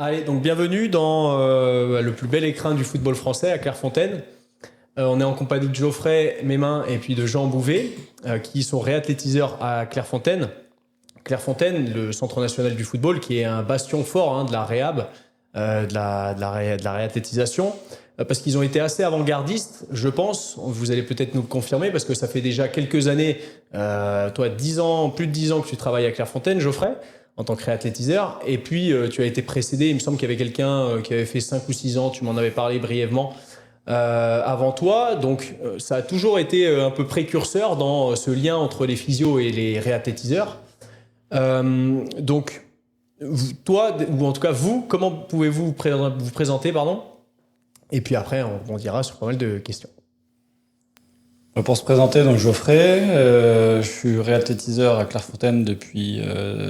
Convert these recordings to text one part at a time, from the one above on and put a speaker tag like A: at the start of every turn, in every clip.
A: Allez, donc bienvenue dans le plus bel écrin du football français à Clairefontaine. On est en compagnie de Geoffrey Mémin et puis de Jean Bouvet, qui sont réathlétiseurs à Clairefontaine. Clairefontaine, le Centre national du football, qui est un bastion fort de la réhab, de la réathlétisation, parce qu'ils ont été assez avant-gardistes, je pense. Vous allez peut-être nous le confirmer, parce que ça fait déjà quelques années, toi, 10 ans, plus de 10 ans que tu travailles à Clairefontaine, Geoffrey, en tant que réathlétiseur. Et puis, tu as été précédé, il me semble qu'il y avait quelqu'un qui avait fait 5 ou 6 ans, tu m'en avais parlé brièvement, avant toi. Donc, ça a toujours été un peu précurseur dans ce lien entre les physios et les réathlétiseurs. Donc, toi, ou en tout cas vous, comment pouvez-vous vous présenter, pardon. Et puis après, on dira sur pas mal de questions.
B: Pour se présenter, donc Geoffrey, je suis réathlétiseur à Clairefontaine depuis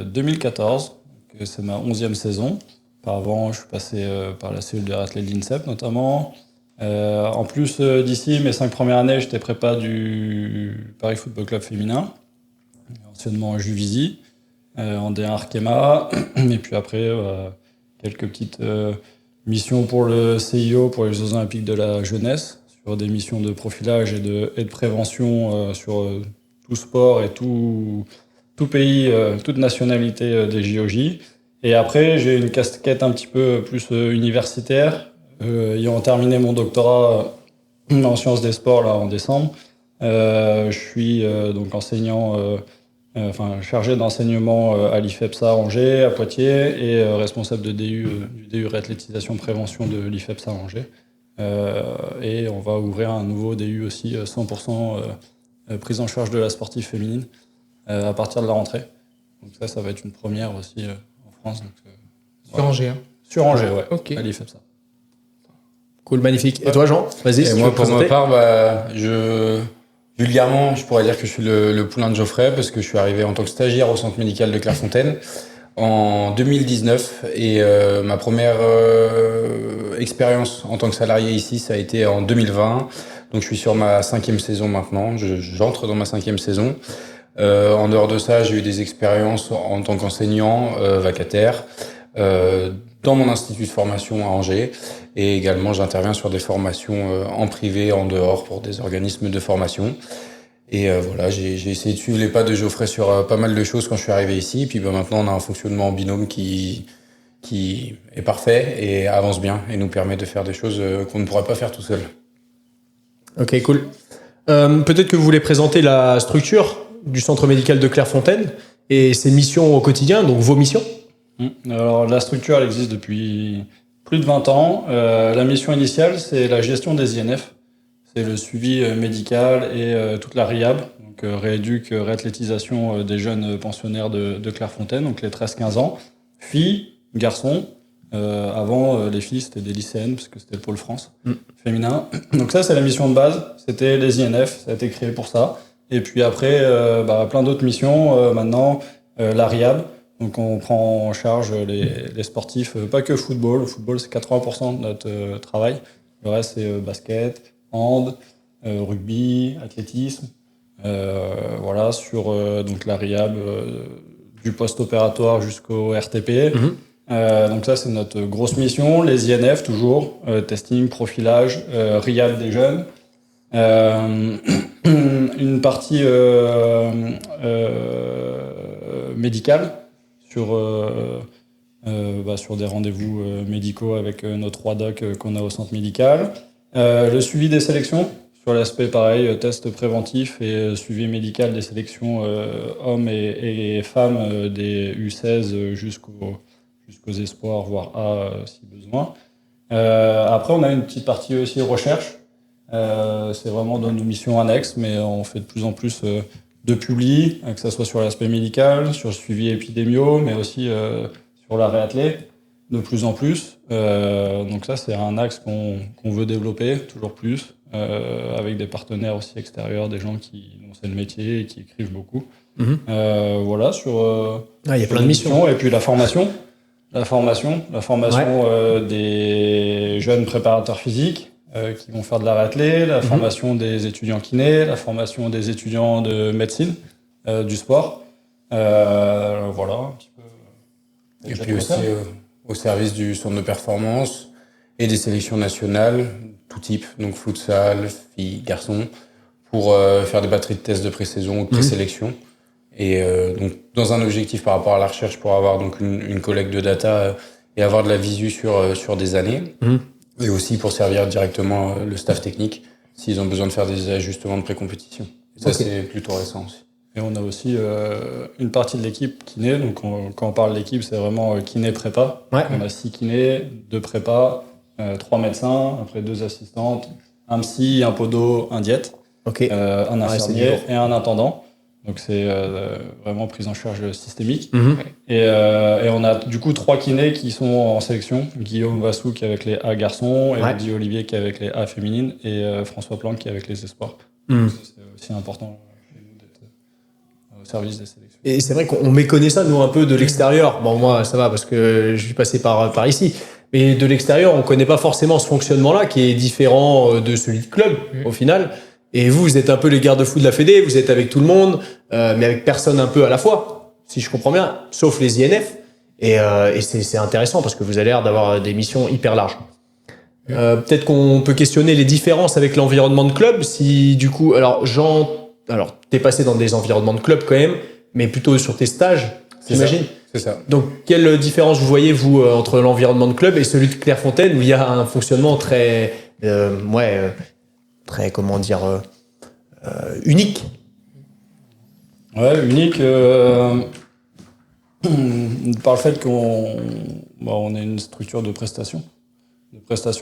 B: 2014, c'est ma 11e saison. Auparavant, je suis passé par la cellule de réathlète de l'INSEP notamment. En plus d'ici, mes 5 premières années, j'étais prépa du Paris Football Club féminin, anciennement Juvisy, en D1 Arkema, et puis après quelques petites missions pour le CIO, pour les Jeux Olympiques de la jeunesse, sur des missions de profilage et de prévention sur tout sport et tout pays, toute nationalité des JOJ. Et après, j'ai une casquette un petit peu plus universitaire, ayant terminé mon doctorat en sciences des sports là en décembre. Je suis donc enseignant, chargé d'enseignement à l'IFEPSA Angers, à Poitiers, et responsable de du DU réathlétisation prévention de l'IFEPSA Angers. Et on va ouvrir un nouveau DU aussi 100% prise en charge de la sportive féminine à partir de la rentrée. Donc ça va être une première aussi en France. Donc,
C: sur Angers, hein.
B: Sur Angers, ouais,
C: okay.
B: À l'IFEPSA.
A: Cool, magnifique. Et toi, Jean, vas-y.
D: Et moi, pour ma part, vulgairement, je pourrais dire que je suis le poulain de Geoffrey, parce que je suis arrivé en tant que stagiaire au centre médical de Clairefontaine en 2019, et ma première expérience en tant que salarié ici, ça a été en 2020. Donc je suis sur ma 5e saison maintenant, j'entre dans ma 5e saison. En dehors de ça, j'ai eu des expériences en tant qu'enseignant vacataire dans mon institut de formation à Angers, et également j'interviens sur des formations en privé, en dehors, pour des organismes de formation. Et voilà, j'ai essayé de suivre les pas de Geoffrey sur pas mal de choses quand je suis arrivé ici. Puis maintenant, on a un fonctionnement en binôme qui est parfait et avance bien et nous permet de faire des choses qu'on ne pourrait pas faire tout seul.
A: Ok, cool. Peut-être que vous voulez présenter la structure du centre médical de Clairefontaine et ses missions au quotidien, donc vos missions.
B: Alors la structure, elle existe depuis plus de 20 ans. La mission initiale, c'est la gestion des INF. C'est le suivi médical et toute la RIAB, donc réathlétisation des jeunes pensionnaires de Clairefontaine, donc les 13-15 ans. Filles, garçons. Avant, les filles, c'était des lycéennes, parce que c'était le pôle France féminin. Donc ça, c'est la mission de base. C'était les INF, ça a été créé pour ça. Et puis après, plein d'autres missions. Maintenant, la RIAB. Donc on prend en charge les sportifs, pas que football. Le football, c'est 80% de notre travail. Le reste, c'est basket, hand, rugby, athlétisme. Voilà, sur donc la RIAB du post-opératoire jusqu'au RTP. Donc ça, c'est notre grosse mission. Les INF, toujours, testing, profilage, RIAB des jeunes. Une partie médicale sur des rendez-vous médicaux avec nos 3 docs qu'on a au centre médical. Le suivi des sélections, sur l'aspect pareil, test préventif et suivi médical des sélections hommes et femmes des U16 jusqu'aux espoirs, voire A si besoin. Après, on a une petite partie aussi recherche. C'est vraiment dans nos missions annexes, mais on fait de plus en plus de publis, que ce soit sur l'aspect médical, sur le suivi épidémio, mais aussi sur la réathlé, de plus en plus. Donc ça, c'est un axe qu'on veut développer toujours plus, avec des partenaires aussi extérieurs, des gens qui ont fait le métier et qui écrivent beaucoup. Voilà, sur
A: il y a plein de missions.
B: Et puis la formation. Ouais. Des jeunes préparateurs physiques qui vont faire de la réathlé, la formation des étudiants kinés, la formation des étudiants de médecine, du sport. Voilà, un petit peu.
D: Et puis aussi, au service du centre de performance et des sélections nationales, tout type, donc futsal, filles, garçons, pour faire des batteries de tests de pré-saison ou de pré-sélection. Et donc dans un objectif par rapport à la recherche pour avoir donc une collecte de data et avoir de la visu sur des années. Et aussi pour servir directement le staff technique s'ils ont besoin de faire des ajustements de pré-compétition. Et ça, c'est plutôt récent aussi.
B: Et on a aussi une partie de l'équipe kiné. Donc, quand on parle d'équipe, c'est vraiment kiné-prépa.
A: Ouais.
B: On a 6 kinés, 2 prépas, 3 médecins, après 2 assistantes, un psy, un podo, un diète, un infirmier et un intendant. Donc, c'est vraiment prise en charge systémique. Et on a du coup 3 kinés qui sont en sélection. Guillaume Vassou qui est avec les A garçons, Elodie Olivier qui est avec les A féminines et François Planck qui est avec les espoirs. C'est aussi important chez nous d'être au service des sélections.
A: Et c'est vrai qu'on méconnaît ça, nous, un peu de l'extérieur. Bon, moi, ça va parce que je suis passé par ici. Mais de l'extérieur, on connaît pas forcément ce fonctionnement-là qui est différent de celui de club, au final. Et vous êtes un peu les garde-fous de la Fédé, vous êtes avec tout le monde, mais avec personne un peu à la fois, si je comprends bien, sauf les INF. Et c'est intéressant parce que vous avez l'air d'avoir des missions hyper larges. Peut-être qu'on peut questionner les différences avec l'environnement de club. Si du coup, alors t'es passé dans des environnements de club quand même, mais plutôt sur tes stages, j'imagine.
D: C'est ça.
A: Donc, quelle différence vous voyez, vous, entre l'environnement de club et celui de Clairefontaine, où il y a un fonctionnement très, très, comment dire, unique?
B: Ouais, unique par le fait on est une structure de prestations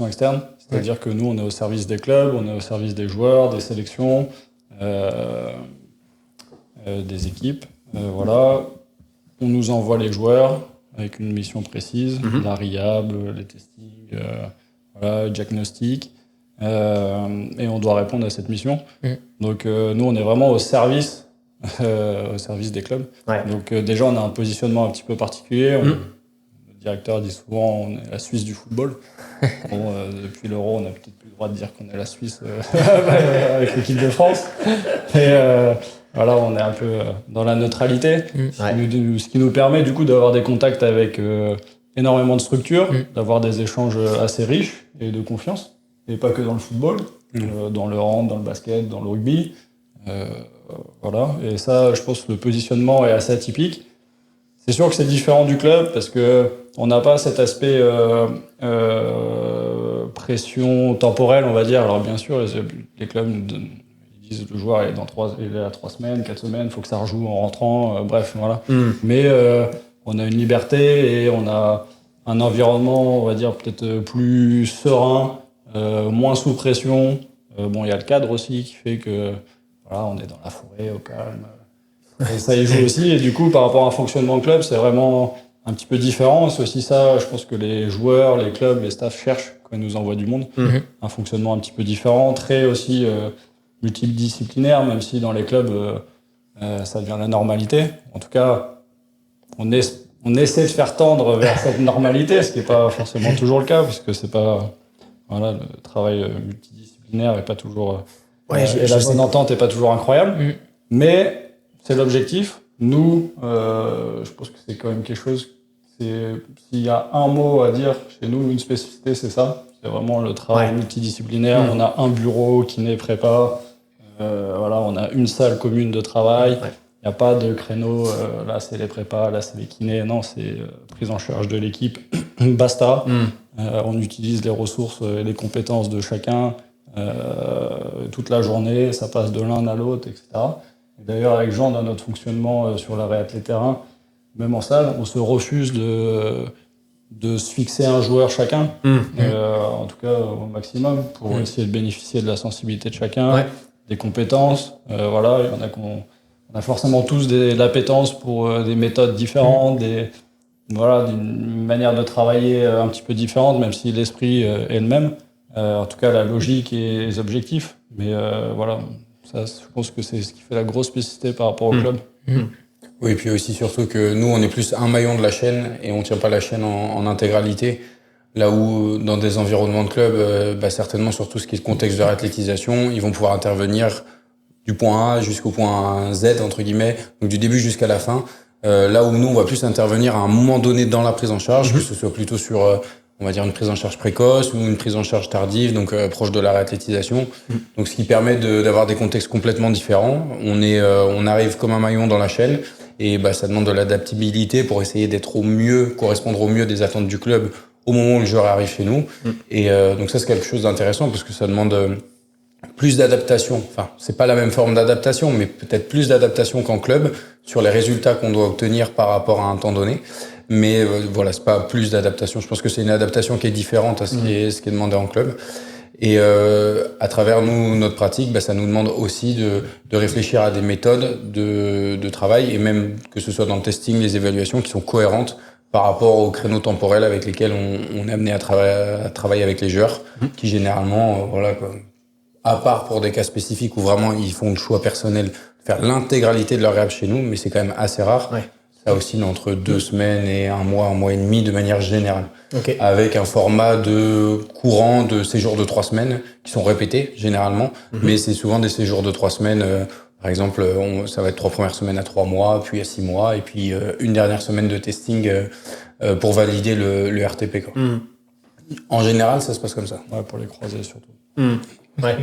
B: externes. C'est-à-dire que nous, on est au service des clubs, on est au service des joueurs, des sélections, des équipes. Voilà. On nous envoie les joueurs avec une mission précise, la RIAB, les testings, diagnostic. Et on doit répondre à cette mission. Donc nous, on est vraiment au service des clubs. Donc déjà, on a un positionnement un petit peu particulier. Le directeur dit souvent on est la Suisse du football. Bon, depuis l'Euro, on n'a peut-être plus le droit de dire qu'on est la Suisse avec l'équipe de France. Et voilà, on est un peu dans la neutralité, ce qui nous permet du coup d'avoir des contacts avec énormément de structures, d'avoir des échanges assez riches et de confiance. Et pas que dans le football, dans le hand, dans le basket, dans le rugby. Voilà. Et ça, je pense que le positionnement est assez atypique. C'est sûr que c'est différent du club parce que on n'a pas cet aspect pression temporelle, on va dire. Alors bien sûr, les clubs ils disent le joueur il est à 3 semaines, 4 semaines, il faut que ça rejoue en rentrant, bref, voilà. Mais on a une liberté et on a un environnement, on va dire, peut-être plus serein, moins sous pression. Bon, il y a le cadre aussi qui fait que voilà, on est dans la forêt, au calme. Et ça y joue aussi. Et du coup, par rapport à un fonctionnement de club, c'est vraiment un petit peu différent. C'est aussi ça, je pense que les joueurs, les clubs, les staffs cherchent quand ils nous envoient du monde. Un fonctionnement un petit peu différent, très aussi multidisciplinaire, même si dans les clubs, ça devient la normalité. En tout cas, on essaie de faire tendre vers cette normalité, ce qui n'est pas forcément toujours le cas, puisque c'est pas, voilà, le travail multidisciplinaire est pas toujours, et la bonne entente est pas toujours incroyable. Mais c'est l'objectif. Nous, je pense que c'est quand même quelque chose. S'il y a un mot à dire chez nous, une spécificité, c'est ça. C'est vraiment le travail multidisciplinaire. On a un bureau, kiné, prépa. Voilà, on a une salle commune de travail. Il n'y a pas de créneau. Là, c'est les prépas, là, c'est les kinés. Non, c'est prise en charge de l'équipe. Basta. On utilise les ressources et les compétences de chacun toute la journée. Ça passe de l'un à l'autre, etc. D'ailleurs, avec Jean, dans notre fonctionnement sur la réathlé terrain, même en salle, on se refuse de se fixer un joueur chacun, en tout cas au maximum, pour essayer de bénéficier de la sensibilité de chacun, des compétences. Voilà, il y en a on a forcément tous de l'appétence pour des méthodes différentes, d'une manière de travailler un petit peu différente, même si l'esprit est le même. En tout cas, la logique et les objectifs. Mais voilà. Ça, je pense que c'est ce qui fait la grosse spécificité par rapport au club.
D: Oui, et puis aussi surtout que nous, on est plus un maillon de la chaîne et on tient pas la chaîne en intégralité. Là où, dans des environnements de club, certainement sur tout ce qui est le contexte de réathlétisation, ils vont pouvoir intervenir du point A jusqu'au point Z, entre guillemets, donc du début jusqu'à la fin, Là où nous, on va plus intervenir à un moment donné dans la prise en charge, que ce soit plutôt sur, on va dire, une prise en charge précoce ou une prise en charge tardive, donc proche de la réathlétisation. Donc, ce qui permet d'avoir des contextes complètement différents. On arrive comme un maillon dans la chaîne et ça demande de l'adaptabilité pour essayer d'être correspondre au mieux des attentes du club au moment où le joueur arrive chez nous. Et donc ça, c'est quelque chose d'intéressant parce que ça demande plus d'adaptation. Enfin, c'est pas la même forme d'adaptation, mais peut-être plus d'adaptation qu'en club sur les résultats qu'on doit obtenir par rapport à un temps donné. Mais voilà, c'est pas plus d'adaptation. Je pense que c'est une adaptation qui est différente à ce qui est demandé en club. Et à travers notre pratique, ça nous demande aussi de réfléchir à des méthodes de travail et même que ce soit dans le testing, les évaluations qui sont cohérentes par rapport aux créneaux temporels avec lesquels on est amené à travailler avec les joueurs, qui généralement, à part pour des cas spécifiques où vraiment ils font le choix personnel de faire l'intégralité de leur réhab chez nous, mais c'est quand même assez rare. Ouais. Ça oscille entre 2 semaines et 1 mois et demi de manière générale. Okay. Avec un format de courant de séjours de 3 semaines qui sont répétés généralement, mais c'est souvent des séjours de 3 semaines. Par exemple, ça va être 3 premières semaines à 3 mois, puis à 6 mois, et puis une dernière semaine de testing pour valider le RTP. Quoi. En général, ça se passe comme ça.
B: Ouais, pour les croisés surtout.
A: Ouais.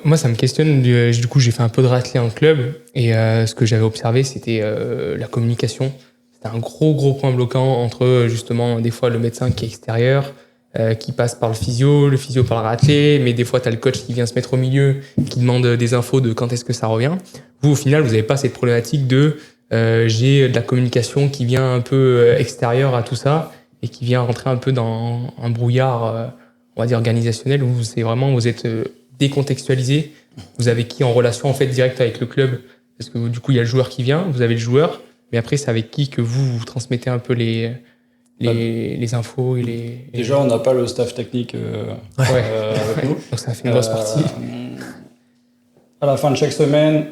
C: Moi, ça me questionne. Du coup, j'ai fait un peu de triathlon en club et ce que j'avais observé, c'était la communication. C'était un gros point bloquant entre justement des fois le médecin qui est extérieur, qui passe par le physio par le triathlon, mais des fois t'as le coach qui vient se mettre au milieu, qui demande des infos de quand est-ce que ça revient. Vous, au final, vous n'avez pas cette problématique de j'ai de la communication qui vient un peu extérieure à tout ça et qui vient rentrer un peu dans un brouillard, on va dire organisationnel, où c'est vraiment vous êtes décontextualisé. Vous avez qui en relation en fait directe avec le club, parce que du coup il y a le joueur qui vient, vous avez le joueur, mais après c'est avec qui que vous transmettez un peu les infos et les...
B: Déjà on n'a pas le staff technique avec nous.
C: Donc ça fait une grosse partie.
B: À la fin de chaque semaine,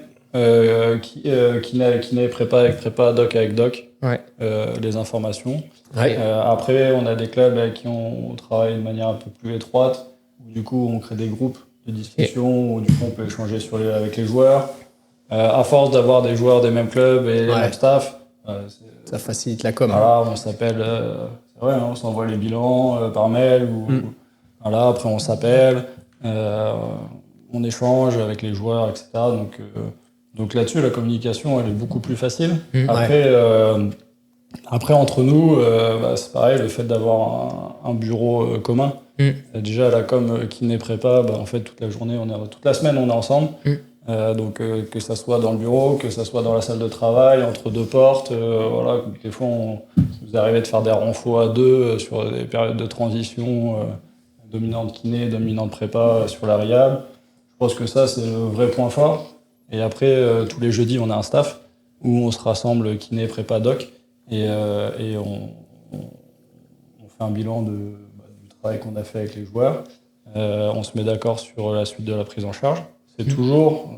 B: qui n'est prépa avec prépa, doc avec doc, les informations. Après on a des clubs avec qui on travaille de manière un peu plus étroite, où du coup on crée des groupes de discussion où du coup on peut échanger avec les joueurs. À force d'avoir des joueurs des mêmes clubs et les mêmes staff,
A: ça facilite la com.
B: Voilà, on s'appelle, c'est vrai, on s'envoie les bilans par mail voilà, après on s'appelle, on échange avec les joueurs, etc. Donc là-dessus la communication elle est beaucoup plus facile. Après entre nous, c'est pareil, le fait d'avoir un bureau commun. Déjà la com kiné prépa, en fait toute la semaine on est ensemble. Donc que ça soit dans le bureau, que ça soit dans la salle de travail, entre 2 portes, voilà. Des fois vous arrivez de faire des renfos à 2 sur des périodes de transition, dominante kiné, dominante prépa sur la réhab. Je pense que ça c'est le vrai point fort. Et après tous les jeudis on a un staff où on se rassemble kiné, prépa, doc et on fait un bilan du travail qu'on a fait avec les joueurs. On se met d'accord sur la suite de la prise en charge. C'est toujours,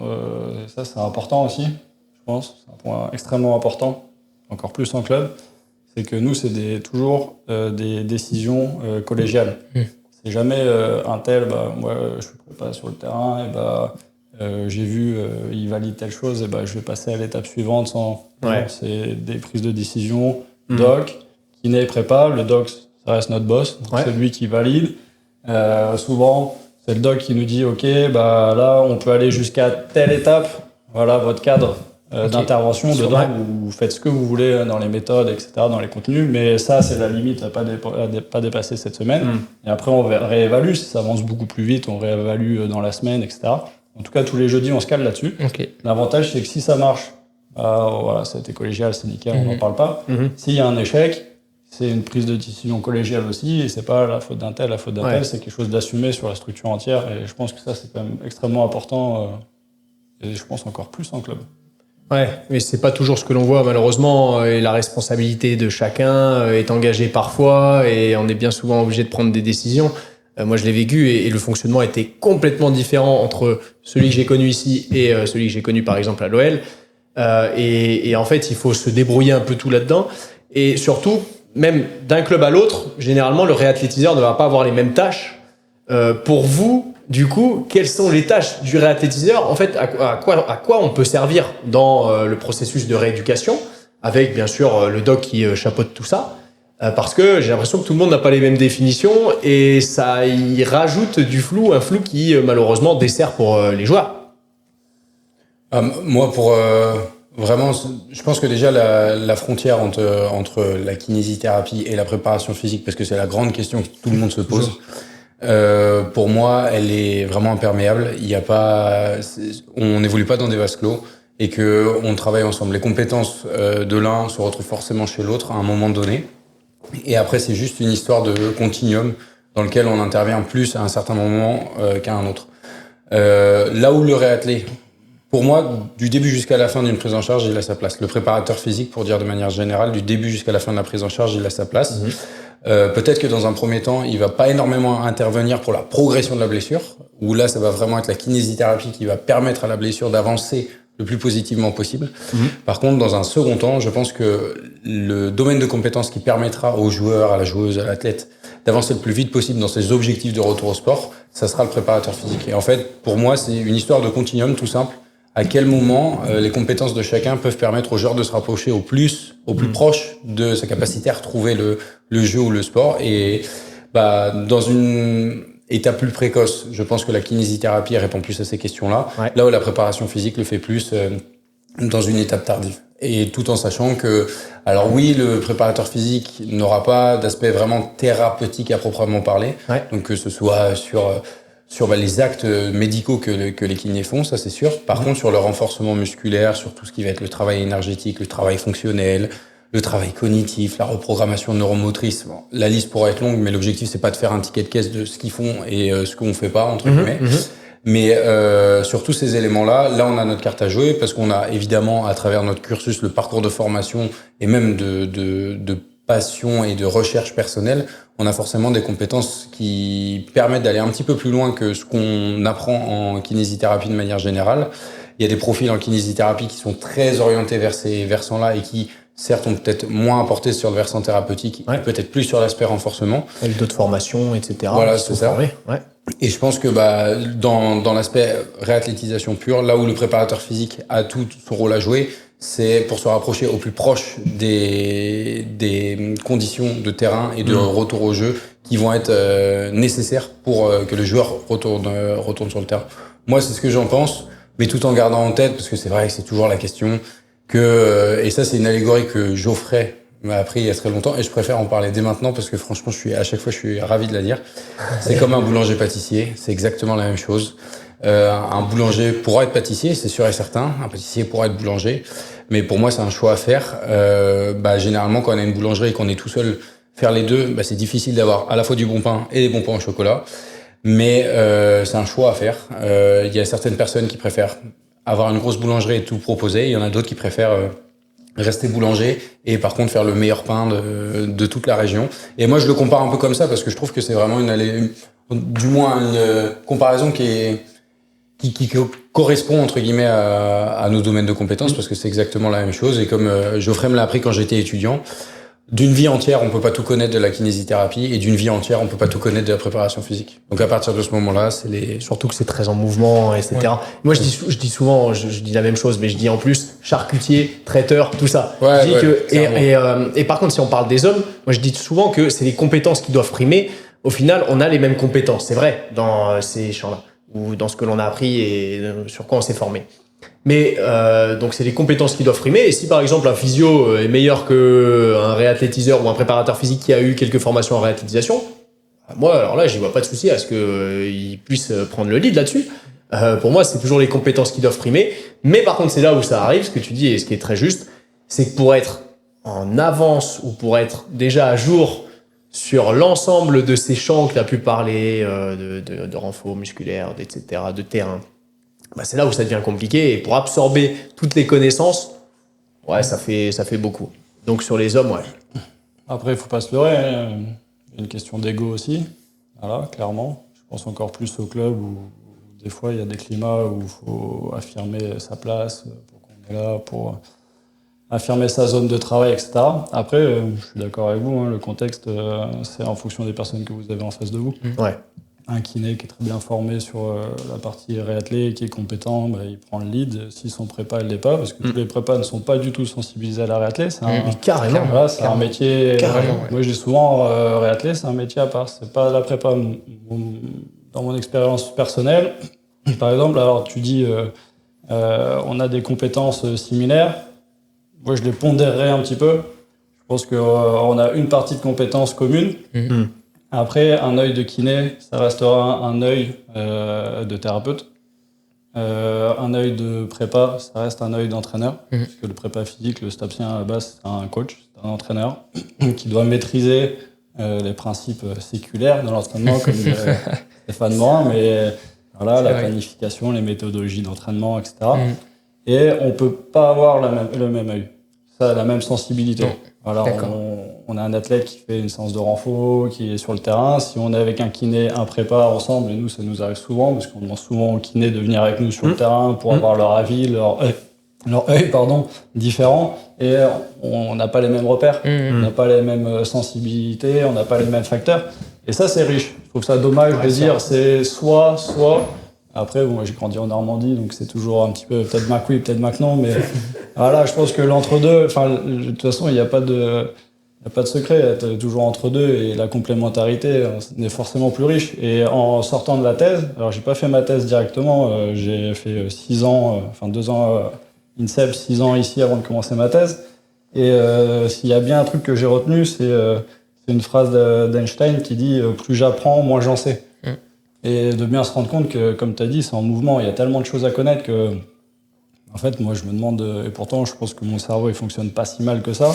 B: ça c'est important aussi, je pense, c'est un point extrêmement important, encore plus en club, c'est que nous c'est toujours des décisions collégiales. C'est jamais un tel, moi je suis prépa sur le terrain, et j'ai vu, il valide telle chose, et je vais passer à l'étape suivante sans... C'est des prises de décision, doc, kiné, prépa, le doc ça reste notre boss, c'est lui qui valide. Souvent, c'est le doc qui nous dit ok, là on peut aller jusqu'à telle étape, voilà votre cadre d'intervention, dedans vous faites ce que vous voulez dans les méthodes, etc., dans les contenus, mais ça c'est la limite à pas dépasser cette semaine. Et après on réévalue, si ça avance beaucoup plus vite, on réévalue dans la semaine, etc. En tout cas tous les jeudis on se cale là-dessus. L'avantage c'est que si ça marche, voilà, ça a été collégial, c'est nickel, on n'en parle pas. S'il y a un échec, c'est une prise de décision collégiale aussi, et c'est pas la faute d'un tel, c'est quelque chose d'assumé sur la structure entière, et je pense que ça c'est quand même extrêmement important, et je pense encore plus en club.
A: Ouais, mais c'est pas toujours ce que l'on voit malheureusement, et la responsabilité de chacun est engagée parfois, et on est bien souvent obligé de prendre des décisions. Moi je l'ai vécu, et le fonctionnement était complètement différent entre celui que j'ai connu ici et celui que j'ai connu par exemple à l'OL, et en fait il faut se débrouiller un peu tout là-dedans, et surtout même d'un club à l'autre, généralement, le réathlétiseur ne va pas avoir les mêmes tâches. Pour vous, du coup, quelles sont les tâches du réathlétiseur ? En fait, à quoi on peut servir dans le processus de rééducation ? avec bien sûr le doc qui chapeaute tout ça. Parce que j'ai l'impression que tout le monde n'a pas les mêmes définitions et ça y rajoute du flou, un flou qui malheureusement dessert pour les joueurs.
D: Moi, pour vraiment, je pense que déjà la frontière entre la kinésithérapie et la préparation physique, parce que c'est la grande question que tout le monde se pose, pour moi, elle est vraiment imperméable. Il y a pas, on n'évolue pas dans des vases clos et que on travaille ensemble. Les compétences de l'un se retrouvent forcément chez l'autre à un moment donné. Et après, c'est juste une histoire de continuum dans lequel on intervient plus à un certain moment qu'à un autre. Là où le réathlé, pour moi, du début jusqu'à la fin d'une prise en charge, il a sa place. Le préparateur physique, pour dire de manière générale, du début jusqu'à la fin de la prise en charge, il a sa place. Peut-être que dans un premier temps, il va pas énormément intervenir pour la progression de la blessure, où là, ça va vraiment être la kinésithérapie qui va permettre à la blessure d'avancer le plus positivement possible. Par contre, dans un second temps, je pense que le domaine de compétences qui permettra aux joueurs, à la joueuse, à l'athlète, d'avancer le plus vite possible dans ses objectifs de retour au sport, ça sera le préparateur physique. Et en fait, pour moi, c'est une histoire de continuum tout simple. À quel moment les compétences de chacun peuvent permettre au joueur de se rapprocher au plus proche de sa capacité à retrouver le jeu ou le sport. Et dans une étape plus précoce, je pense que la kinésithérapie répond plus à ces questions-là. Ouais. Là où la préparation physique le fait plus dans une étape tardive. Et tout en sachant que, alors oui, le préparateur physique n'aura pas d'aspect vraiment thérapeutique à proprement parler. Ouais. Donc que ce soit sur les actes médicaux que les kinés font, ça c'est sûr. Par contre, sur le renforcement musculaire, sur tout ce qui va être le travail énergétique, le travail fonctionnel, le travail cognitif, la reprogrammation neuromotrice. Bon, la liste pourrait être longue, mais l'objectif c'est pas de faire un ticket de caisse de ce qu'ils font et ce qu'on fait pas entre guillemets. Mais sur tous ces éléments-là, on a notre carte à jouer parce qu'on a évidemment à travers notre cursus le parcours de formation et même de passion et de recherche personnelle, on a forcément des compétences qui permettent d'aller un petit peu plus loin que ce qu'on apprend en kinésithérapie de manière générale. Il y a des profils en kinésithérapie qui sont très orientés vers ces versants-là et qui, certes, ont peut-être moins apporté sur le versant thérapeutique, ouais. Peut-être plus sur l'aspect renforcement.
A: Avec d'autres formations, etc.
D: Voilà, c'est ça. Ouais. Et je pense que dans l'aspect réathlétisation pure, là où le préparateur physique a tout son rôle à jouer, c'est pour se rapprocher au plus proche des conditions de terrain et de retour au jeu qui vont être nécessaires pour que le joueur retourne sur le terrain. Moi, c'est ce que j'en pense, mais tout en gardant en tête, parce que c'est vrai que c'est toujours la question, et ça c'est une allégorie que Geoffrey m'a appris il y a très longtemps, et je préfère en parler dès maintenant, parce que franchement, à chaque fois, je suis ravi de la dire. C'est comme un boulanger-pâtissier, c'est exactement la même chose. Un boulanger pourra être pâtissier, c'est sûr et certain. Un pâtissier pourra être boulanger, mais pour moi, c'est un choix à faire. Généralement, quand on a une boulangerie et qu'on est tout seul, faire les deux, c'est difficile d'avoir à la fois du bon pain et des bons pains au chocolat. Mais c'est un choix à faire. Il y a certaines personnes qui préfèrent avoir une grosse boulangerie et tout proposer. Il y en a d'autres qui préfèrent rester boulanger et par contre faire le meilleur pain de toute la région. Et moi, je le compare un peu comme ça parce que je trouve que c'est vraiment une comparaison qui correspond entre guillemets à nos domaines de compétences parce que c'est exactement la même chose. Et comme Geoffrey me l'a appris quand j'étais étudiant, d'une vie entière, on peut pas tout connaître de la kinésithérapie et d'une vie entière, on peut pas tout connaître de la préparation physique. Donc à partir de ce moment-là,
A: surtout que c'est très en mouvement, etc. Ouais. Moi, je dis souvent, je dis la même chose, mais je dis en plus charcutier, traiteur, tout ça.
D: Ouais,
A: je dis que et par contre, si on parle des hommes, moi je dis souvent que c'est les compétences qui doivent primer. Au final, on a les mêmes compétences, c'est vrai, dans ces champs-là ou dans ce que l'on a appris et sur quoi on s'est formé. Mais donc c'est les compétences qui doivent rimer. Et si par exemple un physio est meilleur qu'un réathlétiseur ou un préparateur physique qui a eu quelques formations en réathlétisation, moi alors là j'y vois pas de souci à ce qu'il puisse prendre le lead là-dessus. Pour moi c'est toujours les compétences qui doivent rimer. Mais par contre c'est là où ça arrive, ce que tu dis et ce qui est très juste, c'est que pour être en avance ou pour être déjà à jour sur l'ensemble de ces champs que tu as pu parler, de renfort musculaire, etc., de terrain, c'est là où ça devient compliqué. Et pour absorber toutes les connaissances, ça fait beaucoup. Donc sur les hommes,
B: Après, il faut pas se leurrer. Hein. Il y a une question d'ego aussi. Voilà, clairement. Je pense encore plus au club où des fois, il y a des climats où il faut affirmer sa place, pour qu'on est là, pour affirmer sa zone de travail, etc. Après, je suis d'accord avec vous, hein, le contexte, c'est en fonction des personnes que vous avez en face de vous.
A: Ouais.
B: un kiné qui est très bien formé sur la partie réathlé, qui est compétent, il prend le lead. Si son prépa ne l'est pas, parce que tous les prépas ne sont pas du tout sensibilisés à la réathlé. C'est
A: Mais carrément.
B: voilà, c'est un métier.
A: Carrément,
B: Moi, je dis souvent, réathlé, c'est un métier à part. C'est pas la prépa. Dans mon expérience personnelle, par exemple, alors tu dis, on a des compétences similaires. Moi, je les pondérerais un petit peu. Je pense qu'on a une partie de compétences communes. Après, un œil de kiné, ça restera un œil de thérapeute. Un œil de prépa, ça reste un œil d'entraîneur. Parce que le prépa physique, le STAPSien, à la base, c'est un coach, c'est un entraîneur qui doit maîtriser les principes séculaires de l'entraînement, comme Stéphane Morin, mais voilà, la planification, les méthodologies d'entraînement, etc. Et on peut pas avoir le même œil, la même sensibilité.
C: Non.
B: Voilà, on a un athlète qui fait une séance de renfort, qui est sur le terrain. Si on est avec un kiné, un prépa ensemble, et nous, ça nous arrive souvent, parce qu'on demande souvent aux kinés de venir avec nous sur le terrain pour avoir leur avis, leur œil, différent. Et on n'a pas les mêmes repères, on n'a pas les mêmes sensibilités, on n'a pas les mêmes facteurs. Et ça, c'est riche. Je trouve ça dommage de dire c'est soit. Après, bon, j'ai grandi en Normandie, donc c'est toujours un petit peu peut-être Mac oui, peut-être Mac non, mais voilà, je pense que l'entre-deux, de toute façon, il n'y a pas de secret, il y a toujours entre-deux, et la complémentarité est forcément plus riche. Et en sortant de la thèse, alors j'ai pas fait ma thèse directement, j'ai fait 6 ans, 2 ans INSEP, 6 ans ici avant de commencer ma thèse. Et s'il y a bien un truc que j'ai retenu, c'est une phrase d'Einstein qui dit « plus j'apprends, moins j'en sais ». Et de bien se rendre compte que, comme tu as dit, c'est en mouvement. Il y a tellement de choses à connaître que, en fait, moi, je me demande, et pourtant, je pense que mon cerveau, il fonctionne pas si mal que ça.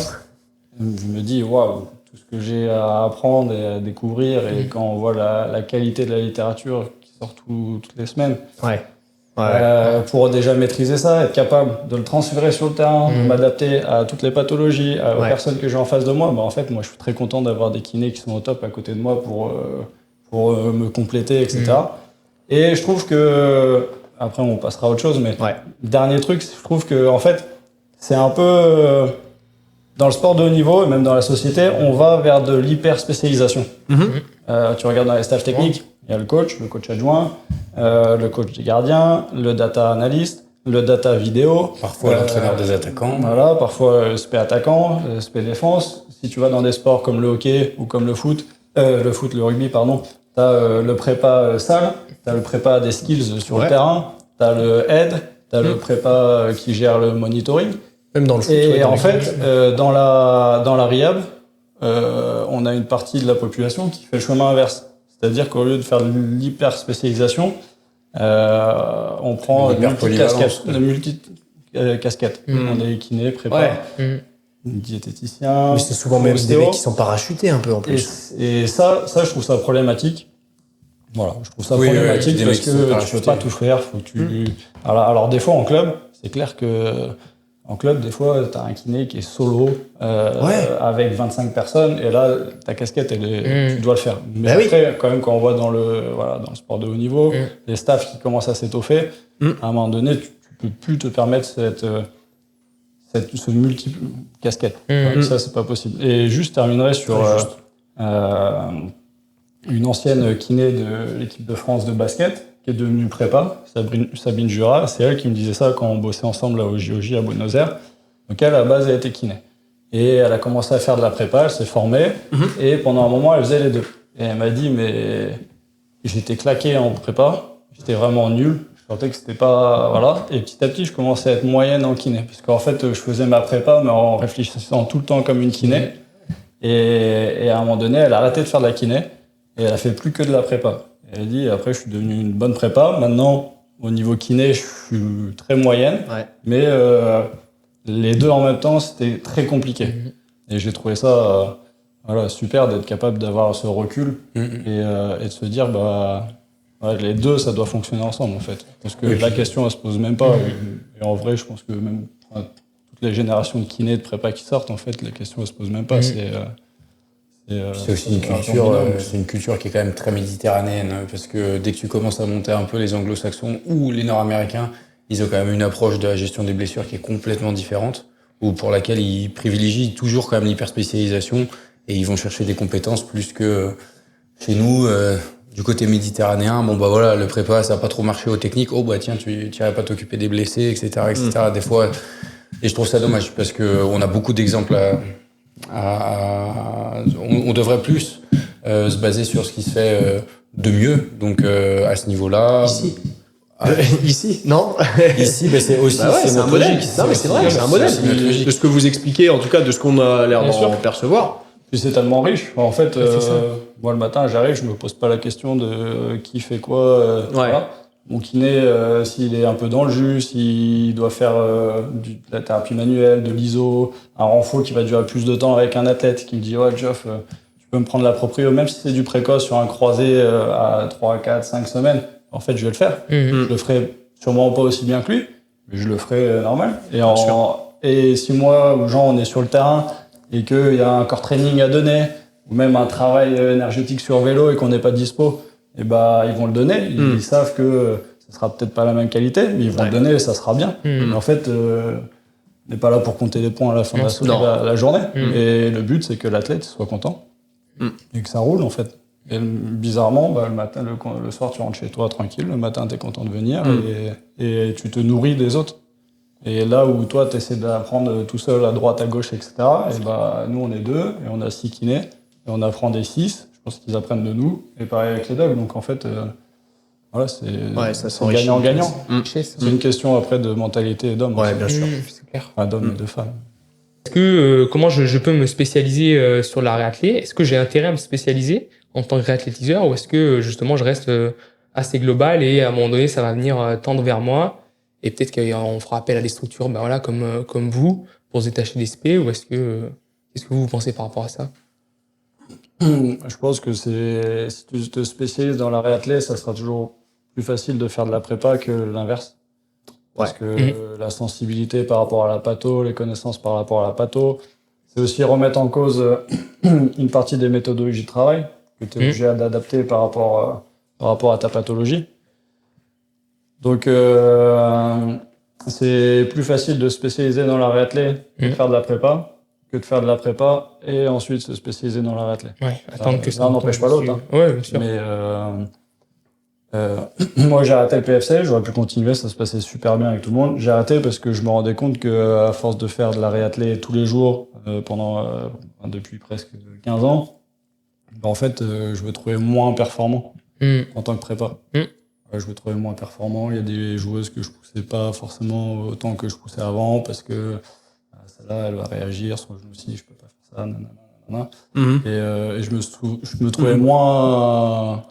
B: Je me dis, waouh, tout ce que j'ai à apprendre et à découvrir, et quand on voit la qualité de la littérature qui sort toutes les semaines, pour déjà maîtriser ça, être capable de le transférer sur le terrain, de m'adapter à toutes les pathologies, aux personnes que j'ai en face de moi, en fait, moi, je suis très content d'avoir des kinés qui sont au top à côté de moi pour me compléter, etc. Et je trouve que, après on passera à autre chose, mais dernier truc, je trouve que en fait, c'est un peu dans le sport de haut niveau et même dans la société, on va vers de l'hyper-spécialisation. Tu regardes dans les staffs techniques, il y a le coach adjoint, le coach des gardiens, le data analyst, le data vidéo.
D: Parfois l'entraîneur des attaquants.
B: Voilà, parfois le SP attaquant, le SP défense. Si tu vas dans des sports comme le hockey ou comme le rugby, pardon, t'as le prépa salle, t'as le prépa des skills sur le terrain, t'as le head, t'as le prépa qui gère le monitoring.
A: Même dans le foot.
B: Et en fait, dans la rehab, on a une partie de la population qui fait le chemin inverse. C'est-à-dire qu'au lieu de faire de l'hyper-spécialisation, on prend de multi-casquettes. On est kiné, prépa, diététicien.
A: Mais c'est souvent même des mecs qui sont parachutés un peu en plus.
B: Et ça, je trouve ça problématique. Voilà, je trouve ça problématique parce que tu peux pas tout faire. Faut que tu... Alors des fois en club, c'est clair que en club, des fois, t'as un kiné qui est solo avec 25 personnes et là, ta casquette, tu dois le faire. Mais après, quand même, quand on voit dans le sport de haut niveau, les staffs qui commencent à s'étoffer, à un moment donné, tu peux plus te permettre ce multiple casquette. Ça, c'est pas possible. Et juste terminerai sur une ancienne kiné de l'équipe de France de basket qui est devenue prépa, Sabine Jura. C'est elle qui me disait ça quand on bossait ensemble là, au JOJ à Buenos Aires. Donc elle, à la base, elle était kiné. Et elle a commencé à faire de la prépa, elle s'est formée. Et pendant un moment, elle faisait les deux. Et elle m'a dit, mais j'étais claqué en prépa, j'étais vraiment nul. Je sentais que c'était pas... Voilà. Et petit à petit, je commençais à être moyenne en kiné. Parce qu'en fait, je faisais ma prépa, mais en réfléchissant tout le temps comme une kiné. Et à un moment donné, elle a arrêté de faire de la kiné. Et elle a fait plus que de la prépa. Et elle dit, après, je suis devenu une bonne prépa. Maintenant, au niveau kiné, je suis très moyenne. Mais les deux en même temps, c'était très compliqué. Et j'ai trouvé ça super d'être capable d'avoir ce recul et de se dire, les deux, ça doit fonctionner ensemble, en fait. Parce que la question, elle se pose même pas. Et en vrai, je pense que même toutes les générations de kinés, de prépa qui sortent, en fait, la question, elle se pose même pas.
D: C'est aussi une culture qui est quand même très méditerranéenne, parce que dès que tu commences à monter un peu les anglo-saxons ou les nord-américains, ils ont quand même une approche de la gestion des blessures qui est complètement différente, ou pour laquelle ils privilégient toujours quand même l'hyperspécialisation et ils vont chercher des compétences plus que chez nous, du côté méditerranéen, bon bah voilà, le prépa ça a pas trop marché aux techniques, oh bah tiens tu irais pas t'occuper des blessés, etc. Des fois, et je trouve ça dommage parce que on a beaucoup d'exemples on devrait plus se baser sur ce qui se fait de mieux, donc à ce niveau-là.
A: Ici, non.
D: Ici, ben c'est aussi
A: c'est un
D: notre
A: modèle.
D: logique.
A: Non, mais c'est vrai, c'est un modèle.
D: notre logique.
A: De ce que vous expliquez, en tout cas, de ce qu'on a l'air
B: Bien
A: d'en
B: sûr.
A: percevoir.
B: Puis c'est tellement riche. En fait,
C: c'est ça.
B: moi le matin, j'arrive, je me pose pas la question de qui fait quoi. Voilà. Mon kiné, s'il est un peu dans le jus, s'il doit faire de la thérapie manuelle, de l'iso, un renfort qui va durer plus de temps avec un athlète qui me dit ouais Geoff, tu peux me prendre la proprio, même si c'est du précoce sur un croisé à 3, 4, 5 semaines, en fait je vais le faire. Je le ferai sûrement pas aussi bien que lui, mais je le ferai normal. Et si moi ou Jean on est sur le terrain et qu'il y a un core training à donner, ou même un travail énergétique sur vélo et qu'on n'est pas dispo, et bah ils vont le donner. Ils savent que ça sera peut-être pas la même qualité, mais ils vont le donner et ça sera bien. Mais en fait, on n'est pas là pour compter des points à la fin de la journée. Et le but, c'est que l'athlète soit content et que ça roule en fait. Et bizarrement, bah, le matin, le soir, tu rentres chez toi tranquille. Le matin, tu es content de venir et tu te nourris des autres. Et là où toi, tu essaies d'apprendre tout seul à droite, à gauche, etc., et bah, nous, on est 2 et on a 6 kinés et on apprend des 6. Je pense qu'ils apprennent de nous. Et pareil avec les dogs. Donc en fait, voilà, c'est gagnant-gagnant. C'est une question après de mentalité d'homme.
A: Ouais, bien sûr.
C: C'est clair.
B: Enfin, d'homme et de femme.
C: Est-ce que, comment je peux me spécialiser sur la réathlé? Est-ce que j'ai intérêt à me spécialiser en tant que réathlétiseur ou est-ce que justement je reste assez global et à un moment donné ça va venir tendre vers moi et peut-être qu'on fera appel à des structures ben voilà, comme vous pour se détacher des SP ou est-ce que qu'est-ce que vous pensez par rapport à ça?
B: Je pense que si tu te spécialises dans la réathlé, ça sera toujours plus facile de faire de la prépa que l'inverse. Parce que la sensibilité par rapport à la patho, les connaissances par rapport à la patho, c'est aussi remettre en cause une partie des méthodologies de travail que tu es obligé d'adapter par rapport à ta pathologie. Donc, c'est plus facile de se spécialiser dans la réathlé que de faire de la prépa, que de faire de la prépa et ensuite se spécialiser dans la réathlé.
C: Ouais, attendre que ça
B: n'empêche pas l'autre. Hein.
C: Ouais, bien sûr.
B: Mais moi, j'ai arrêté le PFC, j'aurais pu continuer, ça se passait super bien avec tout le monde. J'ai arrêté parce que je me rendais compte que à force de faire de la réathlé tous les jours depuis presque 15 ans, en fait, je me trouvais moins performant en tant que prépa. Je me trouvais moins performant. Il y a des joueuses que je poussais pas forcément autant que je poussais avant parce que celle-là, elle va réagir, son genou aussi, je peux pas faire ça, nanana. Et je me trouvais moins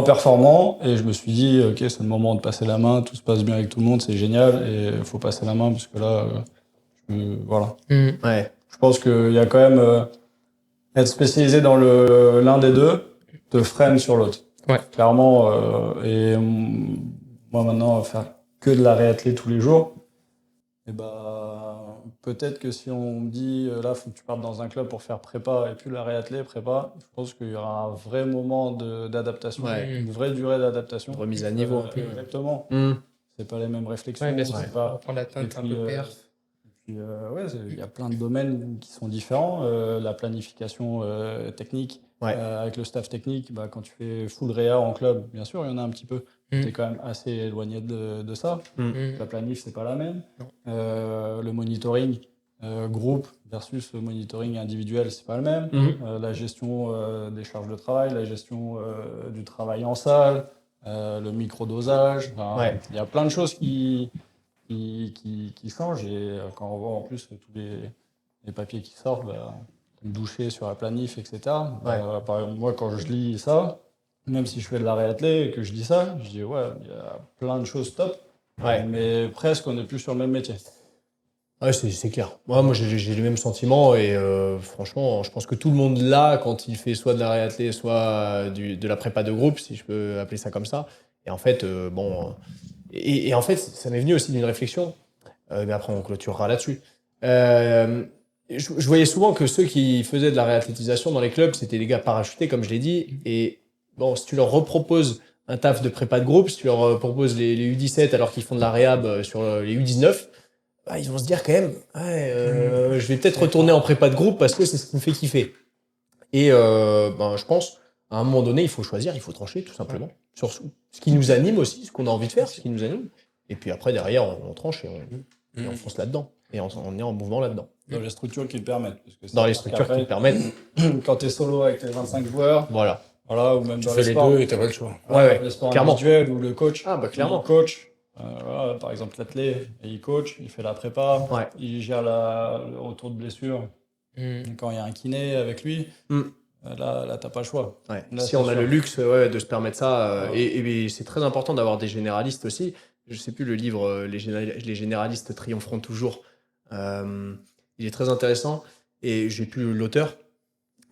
B: performant et je me suis dit, ok, c'est le moment de passer la main, tout se passe bien avec tout le monde, c'est génial et il faut passer la main parce que là, voilà.
A: Ouais.
B: Je pense qu'il y a quand même être spécialisé dans l'un des deux te freine sur l'autre.
C: Ouais.
B: Clairement, et moi maintenant, faire que de la réathlée tous les jours, et peut-être que si on me dit, là, faut que tu partes dans un club pour faire prépa et puis la réathlée, prépa, je pense qu'il y aura un vrai moment d'adaptation, une vraie durée d'adaptation.
A: Remise à niveau un peu.
B: Exactement. C'est pas les mêmes réflexions.
C: Ouais, bien sûr.
B: C'est pas
C: Prendre l'atteinte un peu perf.
B: il y a plein de domaines qui sont différents. La planification technique, avec le staff technique, quand tu fais full réa en club, bien sûr, il y en a un petit peu. Tu es quand même assez éloigné de ça. La planif, c'est pas la même. Le monitoring groupe versus le monitoring individuel, c'est pas le même. La gestion des charges de travail, la gestion du travail en salle, le microdosage. Il y a plein de choses qui changent et quand on voit en plus tous les papiers qui sortent, doucher sur la planif, etc. Par exemple, moi, quand je lis ça, même si je fais de la réathlée et que je lis ça, je dis ouais, il y a plein de choses top, mais presque on n'est plus sur le même métier.
A: Ouais, c'est clair. Moi j'ai les mêmes sentiments et franchement, je pense que tout le monde l'a quand il fait soit de la réathlée, soit de la prépa de groupe, si je peux appeler ça comme ça. Et en fait, et en fait, ça m'est venu aussi d'une réflexion, mais après on clôturera là-dessus. Je voyais souvent que ceux qui faisaient de la réathlétisation dans les clubs, c'était des gars parachutés, comme je l'ai dit. Et bon, si tu leur reproposes un taf de prépa de groupe, si tu leur proposes les U17 alors qu'ils font de la réhab sur les U19, ils vont se dire quand même, je vais peut-être retourner en prépa de groupe parce que c'est ce qui me fait kiffer. Et je pense, À un moment donné, il faut choisir, il faut trancher, tout simplement. Sur ce qui nous anime aussi, ce qu'on a envie de faire, ce qui nous anime. Et puis après, derrière, on tranche et on fonce là-dedans. Et on est en mouvement là-dedans.
B: Dans les structures qui le permettent. Parce que
A: Dans les structures qui le permettent.
B: Quand tu es solo avec tes 25 joueurs,
A: Voilà.
B: ou même
D: Tu
B: dans
D: fais
B: les
D: les
B: sports,
D: deux et t'as pas le choix.
A: Ouais,
B: les sports
A: clairement.
B: individuels où le coach,
A: Ah, bah, clairement.
B: il coach, par exemple l'athlète, et il coach, il fait la prépa,
A: Ouais.
B: il gère le retour de blessure. Quand il y a un kiné avec lui, là t'as pas le choix.
A: Ouais.
B: Là,
A: Si
B: c'est
A: on a
B: sûr.
A: le luxe de se permettre ça, et c'est très important d'avoir des généralistes aussi. Je sais plus le livre Les généralistes triompheront toujours. Il est très intéressant et j'ai plus l'auteur.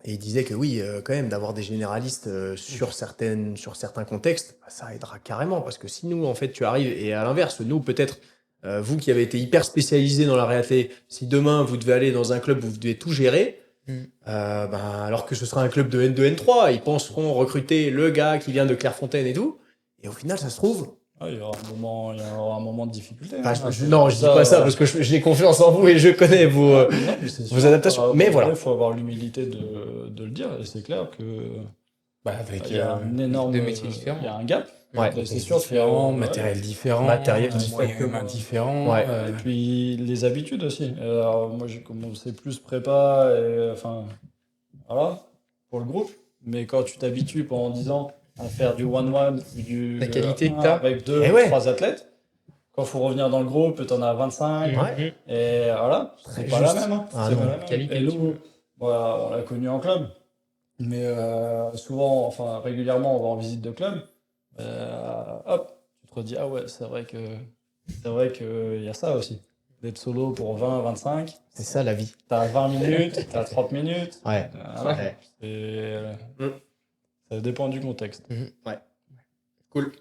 A: Et il disait que oui, quand même, d'avoir des généralistes sur certains contextes, bah, ça aidera carrément. Parce que si nous, en fait, tu arrives, et à l'inverse, nous, peut-être, vous qui avez été hyper spécialisés dans la réathlé, si demain, vous devez aller dans un club où vous devez tout gérer, alors que ce sera un club de N2, N3, ils penseront recruter le gars qui vient de Clairefontaine et tout. Et au final, ça se trouve...
B: Il y aura un moment de difficulté.
A: Enfin, non, je dis pas ça parce que j'ai confiance en vous et je connais vos adaptations. Mais voilà.
B: Il faut avoir l'humilité de le dire. Et c'est clair que
D: Avec
B: il y a un énorme
C: deux métiers différents.
B: Il y a un gap.
A: Ouais.
B: C'est sûr
D: différent, matériel différent,
A: Matériel
D: moyens humains différents.
A: Ouais.
B: Et puis les habitudes aussi. Alors, moi j'ai commencé plus prépa et pour le groupe. Mais quand tu t'habitues pendant 10 ans à faire du one-one,
C: La qualité que
B: 1
C: t'as.
B: avec 2
A: Eh
B: ou
A: ouais.
B: 3 athlètes, quand il faut revenir dans le groupe, t'en as 25.
A: Ouais.
B: Et voilà, c'est
A: Très
B: pas la
A: juste.
B: même. Hein.
A: Ah
B: C'est
A: non.
B: pas la même.
C: Qualité,
B: Et
C: tu
B: nous, on l'a connu en club. Mais souvent, régulièrement, on va en visite de club. Hop, tu te redis, ah ouais, c'est vrai que y a ça aussi. D'être solo pour 20, 25.
A: C'est ça la vie.
B: T'as 20 minutes, t'as 30 minutes.
A: Ouais.
B: Voilà.
A: Ouais.
B: Ça dépend du contexte.
A: Cool.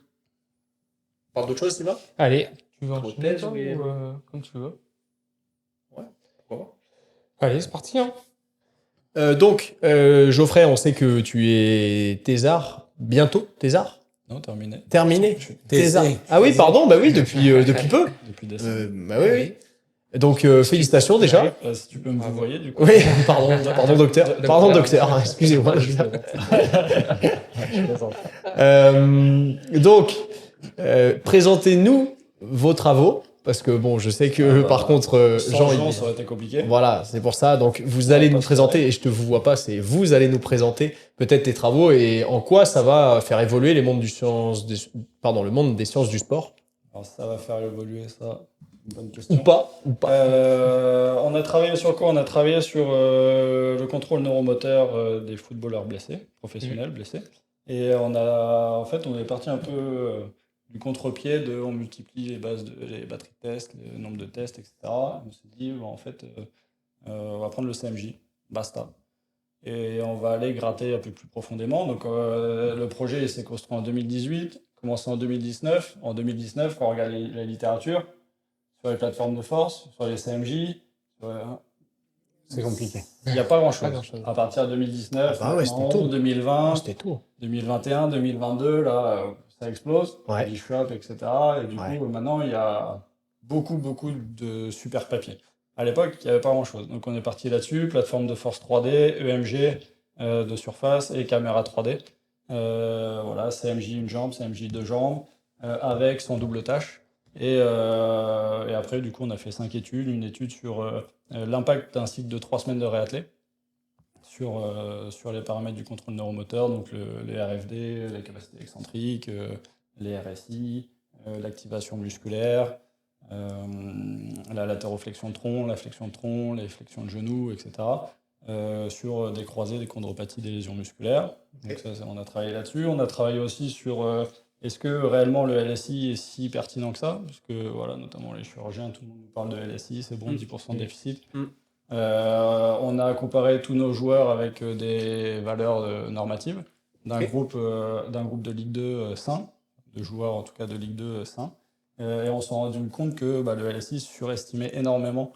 A: On parle d'autre chose, Sylvain?
C: Allez, tu veux
A: Trop
C: enchaîner
A: tête,
C: toi,
A: oui.
C: ou comme tu veux.
A: Ouais, pourquoi
C: Allez, c'est parti. Hein.
A: Donc, Geoffrey, on sait que tu es thésard bientôt. Thésard
B: Non, terminé.
A: terminé.
D: Thésard.
A: Ah oui, pardon, bah oui, depuis peu.
B: Depuis décembre.
A: Bah oui, oui. Donc, félicitations déjà.
B: Si tu peux me voyer du coup.
A: Oui, pardon docteur. Pardon docteur, excusez-moi.
B: Je plaisante.
A: Donc, présentez-nous vos travaux, parce que bon, je sais que par contre,
B: Sans
A: Jean,
B: Jean, ça aurait été compliqué.
A: voilà, c'est pour ça. Donc, vous allez nous présenter, et je te vous vois pas, c'est vous allez nous présenter peut-être tes travaux et en quoi ça va faire évoluer le monde des sciences du sport.
B: Alors ça va faire évoluer ça. Bonne question.
A: Ou pas.
B: On a travaillé sur quoi? On a travaillé sur le contrôle neuromoteur des footballeurs blessés, professionnels blessés. Et on est parti un peu du contre-pied on multiplie les batteries de tests, le nombre de tests, etc. On s'est dit, on va prendre le CMJ, basta. Et on va aller gratter un peu plus profondément. Donc le projet s'est construit en 2018, commencé en 2019. En 2019, quand on regarde la littérature, sur les plateformes de force, sur les CMJ,
D: C'est compliqué.
B: il n'y a pas grand-chose.
C: Pas grand-chose.
B: À partir de 2019,
A: Ah bah ouais, c'était tôt.
B: 2020,
A: C'était tout.
B: 2021, 2022, là, ça explose.
A: Ouais.
B: Les shop, etc. Et du
A: Ouais.
B: coup, maintenant, il y a beaucoup de super papiers. À l'époque, il n'y avait pas grand-chose. Donc, on est parti là-dessus. Plateforme de force 3D, EMG de surface et caméra 3D. CMJ une jambe, CMJ deux jambes, avec son double tâche. Et après, du coup, on a fait 5 études. Une étude sur l'impact d'un cycle de 3 semaines de réathlé sur les paramètres du contrôle neuromoteur, donc les RFD, les capacités excentriques, les RSI, l'activation musculaire, la latéroflexion de tronc, la flexion de tronc, les flexions de genoux, etc. Sur des croisés, des chondropathies, des lésions musculaires. Donc on a travaillé là-dessus. On a travaillé aussi sur est-ce que réellement le LSI est si pertinent que ça? Parce que voilà, notamment les chirurgiens, tout le monde nous parle de LSI, c'est bon, 10% de déficit. On a comparé tous nos joueurs avec des valeurs normatives d'un groupe de Ligue 2 sain, de joueurs en tout cas de Ligue 2 sain. Et on s'est rendu compte que le LSI surestimait énormément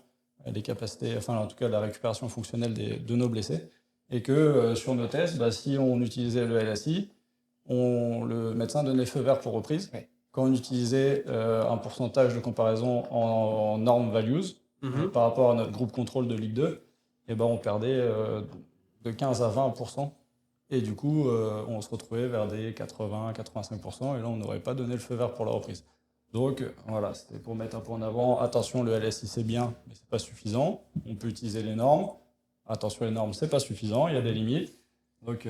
B: les capacités, en tout cas la récupération fonctionnelle de nos blessés. Et que sur nos tests, si on utilisait le LSI, le médecin donnait feu vert pour reprise. Ouais. Quand on utilisait un pourcentage de comparaison en norm values, par rapport à notre groupe contrôle de Ligue 2, on perdait de 15 à 20% Et du coup, on se retrouvait vers des 80-85%, et là, on n'aurait pas donné le feu vert pour la reprise. Donc voilà, c'était pour mettre un point en avant. Attention, le LSI c'est bien, mais c'est pas suffisant. On peut utiliser les normes. Attention, les normes c'est pas suffisant, il y a des limites. Donc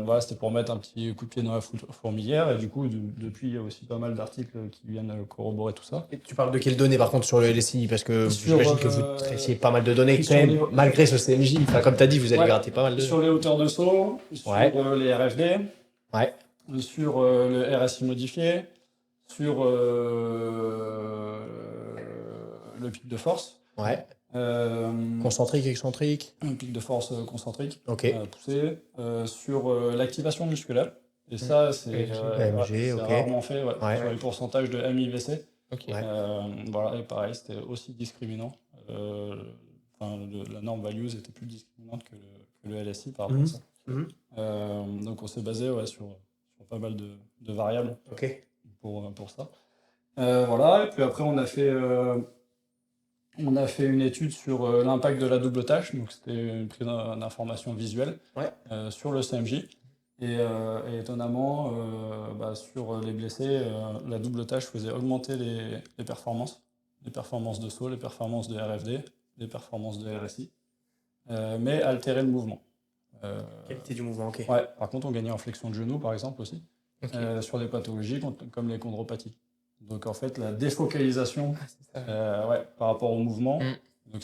B: voilà, c'était pour mettre un petit coup de pied dans la fourmilière. Et du coup, depuis, il y a aussi pas mal d'articles qui viennent corroborer tout ça.
A: Et tu parles de quelles données par contre sur le LSI? Parce que j'imagine que vous traissiez pas mal de données quand
B: sur
A: même,
B: les-
A: malgré ce CMJ. Enfin, comme tu as dit, vous allez
B: Ouais.
A: gratter pas mal de...
B: Sur les hauteurs de saut, sur
A: Ouais.
B: les RFD,
A: Ouais.
B: sur le RSI modifié, sur le pic de force.
A: Ouais.
B: Euh,
A: Concentrique, excentrique.
B: un pic de force concentrique
A: Ok.
B: poussé, sur l'activation musculaire. Et ça, c'est
A: AMG,
B: c'est
A: ok.
B: rarement fait
A: Ouais.
B: sur les pourcentages de MIVC.
C: Ok.
A: Ouais.
B: Voilà, et pareil, c'était aussi discriminant. La norme values était plus discriminante que le LSI par rapport à ça. Donc on s'est basé sur pas mal de variables
A: Ok.
B: pour ça. Voilà, et puis après on a fait une étude sur l'impact de la double tâche, donc c'était une prise d'information visuelle sur le CMJ. Et étonnamment, sur les blessés, la double tâche faisait augmenter les performances de saut, les performances de RFD, les performances de RSI, mais altérer le mouvement.
A: Qualité du mouvement, ok.
B: Ouais, par contre, on gagnait en flexion de genou, par exemple, aussi,
C: Ok.
B: sur des pathologies comme les chondropathies. Donc, en fait, la défocalisation
C: C'est ça.
B: par rapport au mouvement,
C: Mm.
B: donc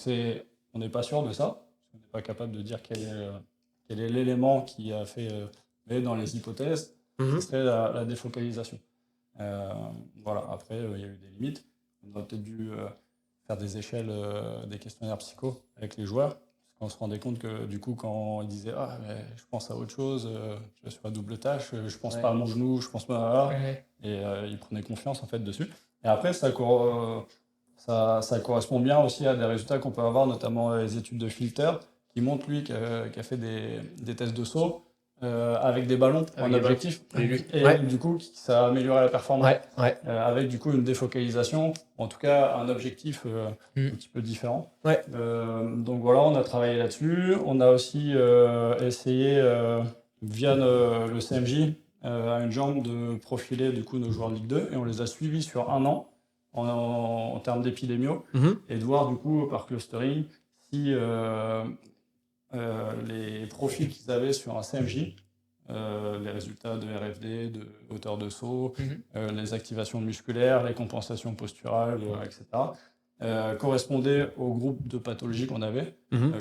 B: on n'est pas sûr de ça, parce qu'on n'est pas capable de dire quel est l'élément qui a fait, mais dans les hypothèses, ce serait la défocalisation. Voilà, après, il y a eu des limites. On aurait peut-être dû faire des échelles, des questionnaires psycho avec les joueurs. On se rendait compte que du coup, quand ils disaient « Ah, mais je pense à autre chose, je suis sur la double tâche, je pense pas à mon genou, je pense pas à...
C: Ouais. »
B: Et ils prenaient confiance en fait dessus. Et après, ça correspond bien aussi à des résultats qu'on peut avoir, notamment les études de Filter, qui montrent lui qui a fait des tests de saut avec des ballons en
A: des
B: objectif.
A: ballons.
B: Et
A: Ouais.
B: du coup, ça a amélioré la performance.
A: Ouais.
B: Avec du coup une défocalisation, en tout cas un objectif un petit peu différent.
A: Ouais.
B: Donc voilà, on a travaillé là-dessus. On a aussi essayé via le CMJ à une jambe de profiler du coup nos joueurs de Ligue 2, et on les a suivis sur un an en termes d'épidémio et de voir du coup par clustering si les profils qu'ils avaient sur un CMJ, les résultats de RFD, de hauteur de saut, les activations musculaires, les compensations posturales, etc., correspondaient au groupe de pathologies qu'on avait,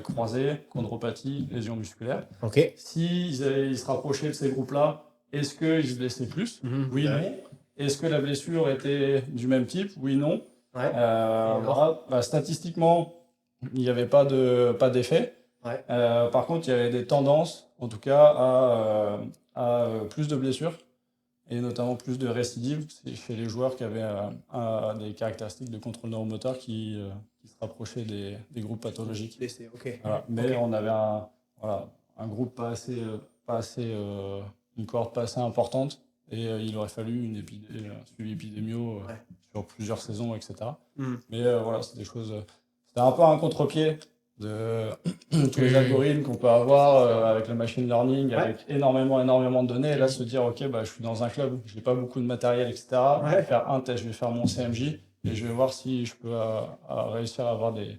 B: croisées, chondropathie, lésions musculaires.
A: Ok.
B: S'ils se rapprochaient de ces groupes-là, est-ce qu'ils se blessaient plus? Oui, non. Est-ce que la blessure était du même type? Oui, non.
A: Ouais.
B: Voilà. Statistiquement, il n'y avait pas d'effet.
A: Ouais.
B: Par contre, il y avait des tendances, en tout cas, à plus de blessures, et notamment plus de récidives chez les joueurs qui avaient des caractéristiques de contrôle neuromoteur qui se rapprochaient des groupes pathologiques.
A: Ok.
B: Voilà. Mais on avait un groupe pas assez une cohorte pas assez importante, et il aurait fallu un suivi épidémio sur plusieurs saisons, etc. Mais voilà, c'est des choses. C'était un peu un contre-pied de tous les algorithmes qu'on peut avoir avec le machine learning, avec énormément de données, et là se dire ok, je suis dans un club, j'ai pas beaucoup de matériel, etc. Je vais faire un test, je vais faire mon CMJ, et je vais voir si je peux réussir à avoir des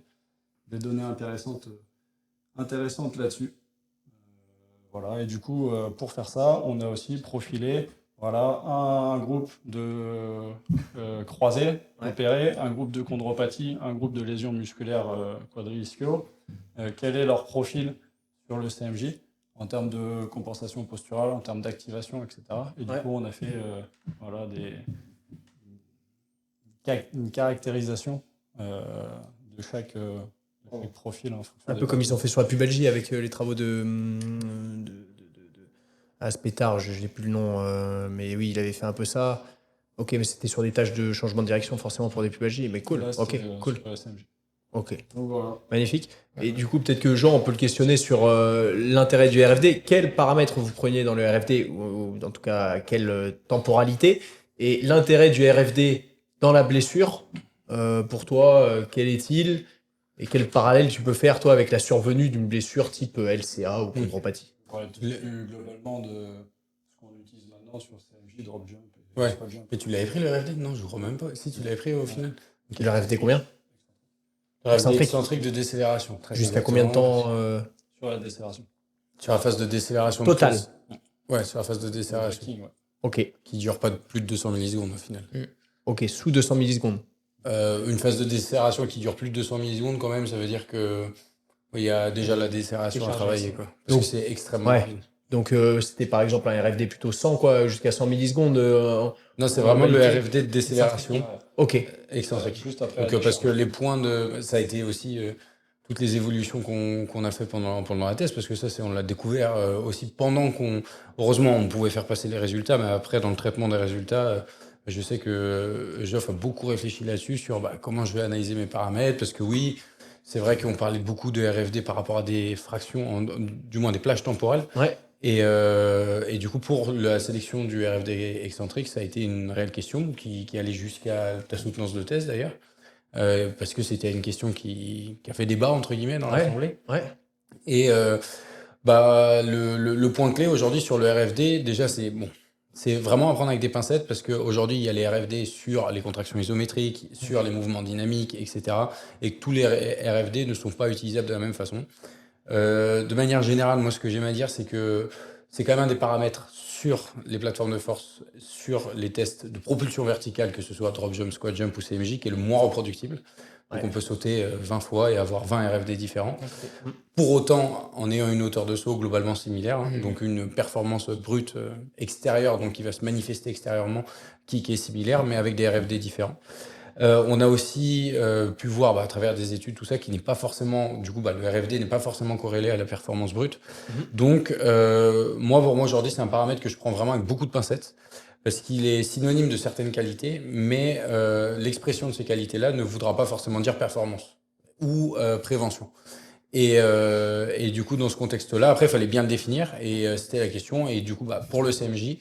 B: données intéressantes là-dessus. Voilà, et du coup, pour faire ça, on a aussi profilé un groupe de croisés opérés, un groupe de chondropathie, un groupe de lésions musculaires quadrilischiaux. Quel est leur profil sur le CMJ en termes de compensation posturale, en termes d'activation, etc. Et du coup, on a fait une caractérisation de chaque profil.
A: Un peu comme ils ont fait sur la pubalgie avec les travaux de Aspetar, je n'ai plus le nom, mais oui, il avait fait un peu ça. Ok, mais c'était sur des tâches de changement de direction, forcément pour des pubalgies, mais cool.
B: Là,
A: ok, cool.
B: sur le CMJ.
A: Ok,
B: Donc voilà.
A: magnifique. Et du coup, peut-être que Jean, on peut le questionner sur l'intérêt du RFD. Quels paramètres vous preniez dans le RFD, ou en tout cas, quelle temporalité? Et l'intérêt du RFD dans la blessure, pour toi, quel est-il? Et quel parallèle tu peux faire, toi, avec la survenue d'une blessure type LCA ou chondropathie?
B: On parle plus globalement de ce qu'on utilise maintenant sur CMJ, drop jump et
D: Ouais.
B: squat jump.
D: Et tu l'avais pris le RFD? Non, je crois même pas. Si tu l'avais pris au final.
A: Il leur RFD combien?
D: Le RFD
A: Excentrique.
D: excentrique de décélération. Très
A: Jusqu'à combien de
D: exactement.
A: temps
B: Sur la décélération.
D: Sur la phase de décélération.
A: Total.
D: de prise. Ouais, sur la phase de décélération.
B: Breaking, ouais.
A: Ok,
D: Qui dure pas de plus de 200 millisecondes au final.
A: ok, sous 200 millisecondes.
D: Une phase de décélération qui dure plus de 200 millisecondes, quand même, ça veut dire que il y a déjà la décélération à travailler, quoi. Parce
A: Donc,
D: que c'est extrêmement
A: ouais.
D: rapide.
A: Donc c'était par exemple un RFD plutôt 100, quoi, jusqu'à 100 millisecondes.
D: Non, c'est
A: En
D: vraiment le
A: réalité,
D: RFD de décélération
A: Ok,
D: excentrique.
B: Juste après.
D: Donc,
B: la
D: parce que
B: décharge.
D: les points de. Ça a été aussi toutes les évolutions qu'on a fait pendant la thèse, parce que ça, on l'a découvert aussi pendant qu'on. Heureusement, on pouvait faire passer les résultats, mais après, dans le traitement des résultats, je sais que Geoff a beaucoup réfléchi là-dessus, sur comment je vais analyser mes paramètres, parce que oui, c'est vrai qu'on parlait beaucoup de RFD par rapport à des fractions, du moins des plages temporelles.
A: ouais,
D: Et du coup, pour la sélection du RFD excentrique, ça a été une réelle question qui allait jusqu'à ta soutenance de thèse d'ailleurs, parce que c'était une question qui a fait débat entre guillemets dans
A: Ouais.
D: l'Assemblée.
A: ouais,
D: Et le point clé aujourd'hui sur le RFD, déjà, c'est vraiment à prendre avec des pincettes parce qu'aujourd'hui, il y a les RFD sur les contractions isométriques, sur les mouvements dynamiques, etc. Et que tous les RFD ne sont pas utilisables de la même façon. De manière générale, moi, ce que j'aime à dire, c'est que c'est quand même un des paramètres sur les plateformes de force, sur les tests de propulsion verticale, que ce soit drop jump, squat jump ou CMJ, qui est le moins reproductible. Donc,
A: Ouais.
D: on peut sauter 20 fois et avoir 20 RFD différents. Pour autant, en ayant une hauteur de saut globalement similaire, hein, donc une performance brute extérieure, donc qui va se manifester extérieurement, qui est similaire, mais avec des RFD différents. On a aussi pu voir à travers des études tout ça qui n'est pas forcément, du coup, le RFD n'est pas forcément corrélé à la performance brute. Donc, moi, pour moi aujourd'hui, c'est un paramètre que je prends vraiment avec beaucoup de pincettes parce qu'il est synonyme de certaines qualités, mais l'expression de ces qualités-là ne voudra pas forcément dire performance ou prévention. Et du coup, dans ce contexte-là, après, il fallait bien le définir et c'était la question. Et du coup, pour le CMJ,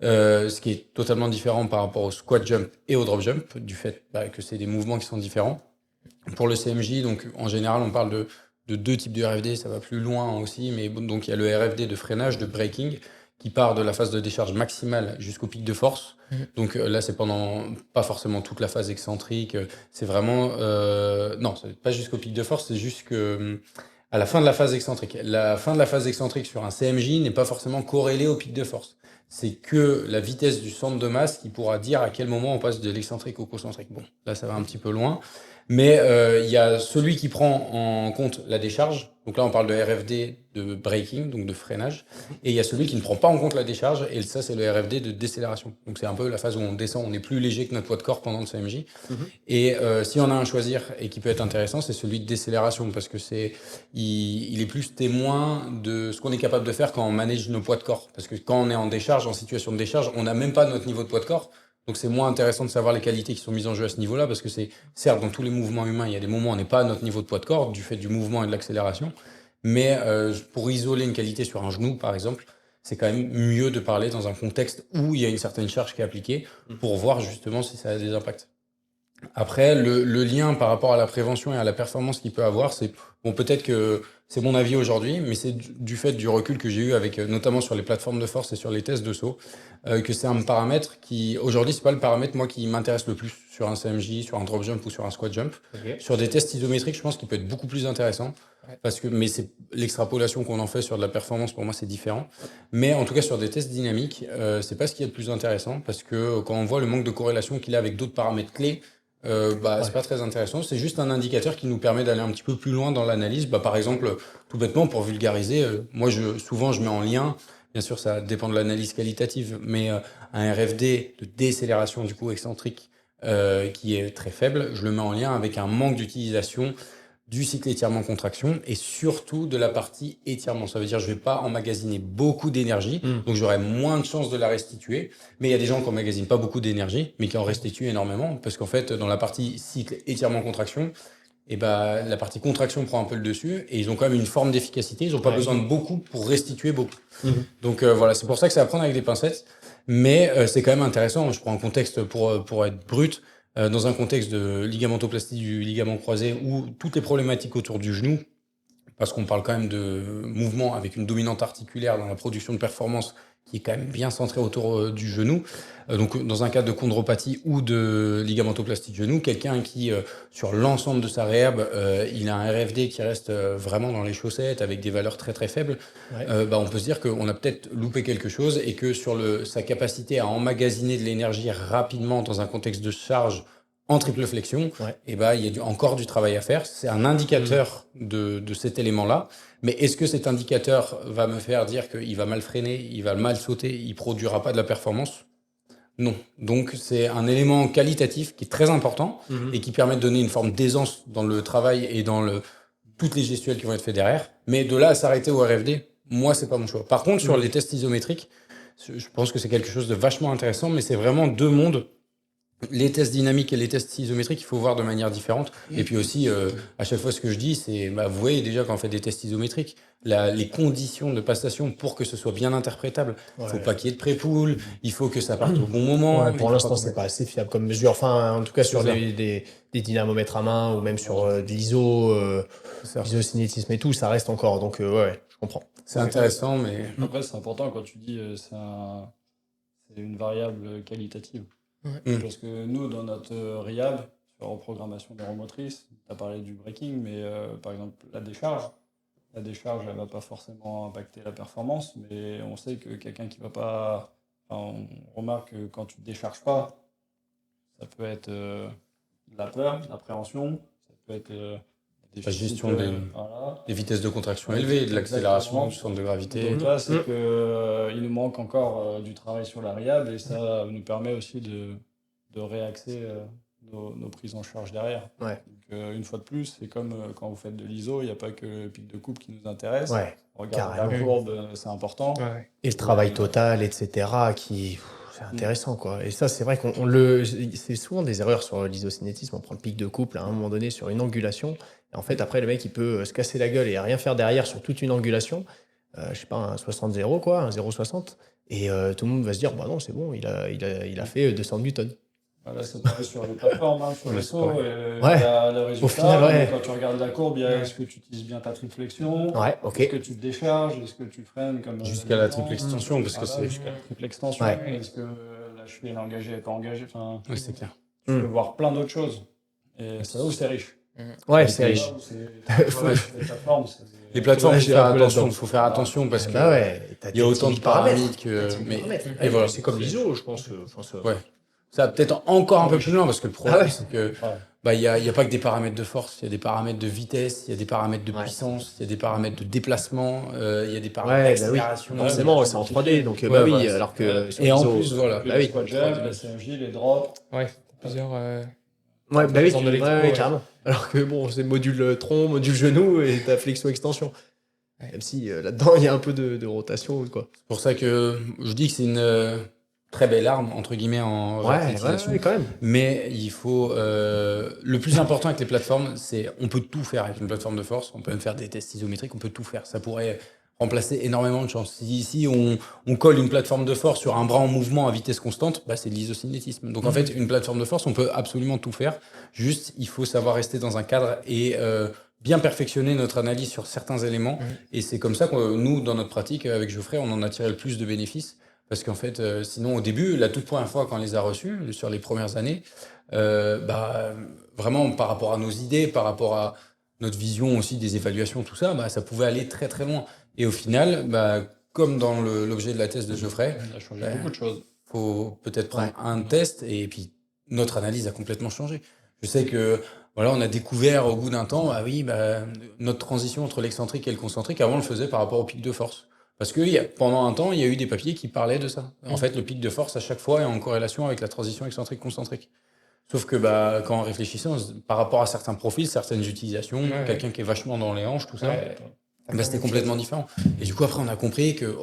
D: ce qui est totalement différent par rapport au squat jump et au drop jump, du fait que c'est des mouvements qui sont différents. Pour le CMJ, donc en général, on parle de deux types de RFD, ça va plus loin aussi, mais donc il y a le RFD de freinage, de braking, qui part de la phase de décharge maximale jusqu'au pic de force. Donc là, c'est pendant pas forcément toute la phase excentrique, c'est vraiment non, c'est pas jusqu'au pic de force, c'est juste que à la fin de la phase excentrique. La fin de la phase excentrique sur un CMJ n'est pas forcément corrélée au pic de force. C'est que la vitesse du centre de masse qui pourra dire à quel moment on passe de l'excentrique au concentrique. Bon, là, ça va un petit peu loin. Mais il y a celui qui prend en compte la décharge. Donc là, on parle de RFD de braking, donc de freinage. Et il y a celui qui ne prend pas en compte la décharge. Et ça, c'est le RFD de décélération. Donc c'est un peu la phase où on descend, on est plus léger que notre poids de corps pendant le CMJ. Et si on a un à choisir et qui peut être intéressant, c'est celui de décélération. Parce que il est plus témoin de ce qu'on est capable de faire quand on manage nos poids de corps. Parce que quand on est en décharge, en situation de décharge, on n'a même pas notre niveau de poids de corps. Donc c'est moins intéressant de savoir les qualités qui sont mises en jeu à ce niveau-là, parce que c'est, certes, dans tous les mouvements humains, il y a des moments où on n'est pas à notre niveau de poids de corps, du fait du mouvement et de l'accélération. Mais pour isoler une qualité sur un genou, par exemple, c'est quand même mieux de parler dans un contexte où il y a une certaine charge qui est appliquée, pour voir justement si ça a des impacts. Après, le lien par rapport à la prévention et à la performance qu'il peut avoir, c'est bon, peut-être que c'est mon avis aujourd'hui, mais c'est du fait du recul que j'ai eu avec notamment sur les plateformes de force et sur les tests de saut, que c'est un paramètre qui aujourd'hui c'est pas le paramètre moi qui m'intéresse le plus sur un CMJ, sur un drop jump ou sur un squat jump. Sur des tests isométriques, je pense qu'il peut être beaucoup plus intéressant parce que mais c'est l'extrapolation qu'on en fait sur de la performance pour moi c'est différent. Mais en tout cas sur des tests dynamiques, c'est pas ce qui est le plus intéressant parce que quand on voit le manque de corrélation qu'il a avec d'autres paramètres clés. C'est pas très intéressant. C'est juste un indicateur qui nous permet d'aller un petit peu plus loin dans l'analyse. Par exemple, tout bêtement, pour vulgariser, moi, souvent, je mets en lien, bien sûr, ça dépend de l'analyse qualitative, mais un RFD de décélération du coup excentrique qui est très faible, je le mets en lien avec un manque d'utilisation du cycle étirement-contraction et surtout de la partie étirement. Ça veut dire que je vais pas emmagasiner beaucoup d'énergie, donc j'aurai moins de chances de la restituer. Mais il y a des gens qui emmagasinent pas beaucoup d'énergie, mais qui en restituent énormément, parce qu'en fait, dans la partie cycle étirement-contraction, la partie contraction prend un peu le dessus, et ils ont quand même une forme d'efficacité. Ils ont pas besoin de beaucoup pour restituer beaucoup. Donc voilà, c'est pour ça que c'est à prendre avec des pincettes, mais c'est quand même intéressant. Je prends un contexte pour être brut. Dans un contexte de ligamentoplastie du ligament croisé ou toutes les problématiques autour du genou, parce qu'on parle quand même de mouvement avec une dominante articulaire dans la production de performance qui est quand même bien centrée autour du genou. Donc, dans un cas de chondropathie ou de ligamentoplastie de genou, quelqu'un qui, sur l'ensemble de sa réhab, il a un RFD qui reste vraiment dans les chaussettes avec des valeurs très très faibles, on peut se dire qu'on a peut-être loupé quelque chose et que sur sa capacité à emmagasiner de l'énergie rapidement dans un contexte de charge en triple flexion, il y a encore du travail à faire. C'est un indicateur de cet élément-là. Mais est-ce que cet indicateur va me faire dire qu'il va mal freiner, il va mal sauter, il produira pas de la performance? Non. Donc, c'est un élément qualitatif qui est très important et qui permet de donner une forme d'aisance dans le travail et dans toutes les gestuelles qui vont être faites derrière. Mais de là à s'arrêter au RFD, moi, c'est pas mon choix. Par contre, sur les tests isométriques, je pense que c'est quelque chose de vachement intéressant, mais c'est vraiment deux mondes. Les tests dynamiques et les tests isométriques, il faut voir de manière différente. Et puis aussi, à chaque fois, ce que je dis, c'est, vous voyez déjà quand on fait des tests isométriques, les conditions de passation pour que ce soit bien interprétable. Il faut pas qu'il y ait de pré-pool, il faut que ça parte au bon moment.
A: Pour l'instant, c'est pas assez fiable comme mesure. Enfin, en tout cas, sur des dynamomètres à main ou même sur de l'isocinétisme et tout, ça reste encore. Donc, je comprends.
D: C'est intéressant, mais...
B: Après, c'est important quand tu dis c'est une variable qualitative. Parce que nous, dans notre RIAB, sur reprogrammation neuromotrice, tu as parlé du breaking, mais par exemple, la décharge, elle va pas forcément impacter la performance, mais on sait que quelqu'un qui va pas... on remarque que quand tu ne décharges pas, ça peut être de la peur, de l'appréhension, ça peut être
D: la gestion des vitesses de contraction élevées, de l'accélération du centre de gravité.
B: Donc là, c'est qu'il nous manque encore du travail sur la RIAB et ça nous permet aussi de réaxer nos prises en charge derrière. Donc, une fois de plus, c'est comme quand vous faites de l'ISO, il n'y a pas que le pic de coupe qui nous intéresse. Regarde la courbe, c'est important.
A: Et le travail total, etc., c'est intéressant, quoi. Et ça, c'est vrai c'est souvent des erreurs sur l'isocinétisme. On prend le pic de couple à un moment donné sur une angulation. Et en fait, après, le mec, il peut se casser la gueule et rien faire derrière sur toute une angulation. Je sais pas, un 60-0, quoi, un 0,60. Et tout le monde va se dire, non, c'est bon, il a fait 200 newtons.
B: Là, c'est pareil sur les plateformes, sur les sauts. Le résultat,
A: au final,
B: quand tu regardes la courbe, est-ce que tu utilises bien ta triple flexion? Est-ce que tu te décharges? Est-ce que tu freines comme
D: jusqu'à la triple extension, parce que c'est
B: jusqu'à la triple extension. Est-ce que la cheville est engagée, elle n'est pas engagée?
D: C'est clair.
B: Tu peux voir plein d'autres choses. Et ça aussi, c'est riche.
A: C'est riche.
D: Les plateformes, il faut faire attention parce que il y a autant de paramètres que.
A: Et voilà, c'est comme l'ISO, je pense.
D: Ça va peut-être encore un peu plus loin parce que le problème, c'est que il y a pas que des paramètres de force, il y a des paramètres de vitesse, il y a des paramètres de puissance, il y a des paramètres de déplacement, il y a des paramètres d'accélération.
A: Forcément, c'est en 3D, donc alors que
D: et en plus voilà.
B: La CMJ, les drops.
C: Plusieurs.
A: Carrément. Alors que c'est module tronc, module genou et ta flexion-extension. Même si là-dedans, il y a un peu de rotation, quoi.
D: C'est pour ça que je dis que c'est une très belle arme, entre guillemets, en réathlétisation.
A: Quand même.
D: Mais il faut... le plus important avec les plateformes, c'est on peut tout faire avec une plateforme de force. On peut même faire des tests isométriques, on peut tout faire. Ça pourrait remplacer énormément de chances. Si on colle une plateforme de force sur un bras en mouvement à vitesse constante, c'est de l'isocinétisme. Donc en fait, une plateforme de force, on peut absolument tout faire. Juste, il faut savoir rester dans un cadre et bien perfectionner notre analyse sur certains éléments. Et c'est comme ça que nous, dans notre pratique, avec Geoffrey, on en a tiré le plus de bénéfices. Parce qu'en fait, sinon, au début, la toute première fois qu'on les a reçus, sur les premières années, vraiment, par rapport à nos idées, par rapport à notre vision aussi des évaluations, tout ça, ça pouvait aller très très loin. Et au final, comme dans l'objet de la thèse de Geoffrey,
B: on a changé beaucoup de choses.
D: Faut peut-être prendre un test et puis notre analyse a complètement changé. Je sais que on a découvert au bout d'un temps, notre transition entre l'excentrique et le concentrique, avant on le faisait par rapport au pic de force. Parce que pendant un temps, il y a eu des papiers qui parlaient de ça. En fait, le pic de force, à chaque fois, est en corrélation avec la transition excentrique-concentrique. Sauf que quand on réfléchissait, par rapport à certains profils, certaines utilisations, quelqu'un qui est vachement dans les hanches, tout ça, c'était complètement différent. Et du coup, après, on a compris que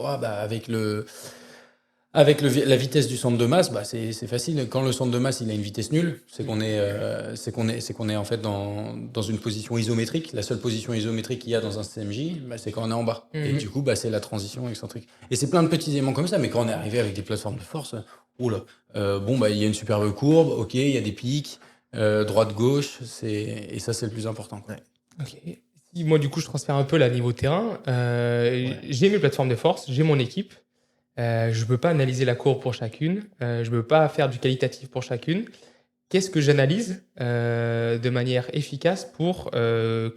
D: avec la vitesse du centre de masse, c'est facile. Quand le centre de masse il a une vitesse nulle, c'est qu'on est en fait dans une position isométrique. La seule position isométrique qu'il y a dans un CMJ, c'est quand on est en bas. Et du coup, c'est la transition excentrique. Et c'est plein de petits éléments comme ça. Mais quand on est arrivé avec des plateformes de force, il y a une superbe courbe. Ok, il y a des pics, droite gauche. Et ça, c'est le plus important.
C: Ok. si moi, du coup, je transfère un peu là niveau terrain, j'ai mes plateformes de force, j'ai mon équipe. Je ne peux pas analyser la courbe pour chacune. Je ne peux pas faire du qualitatif pour chacune. Qu'est-ce que j'analyse de manière efficace pour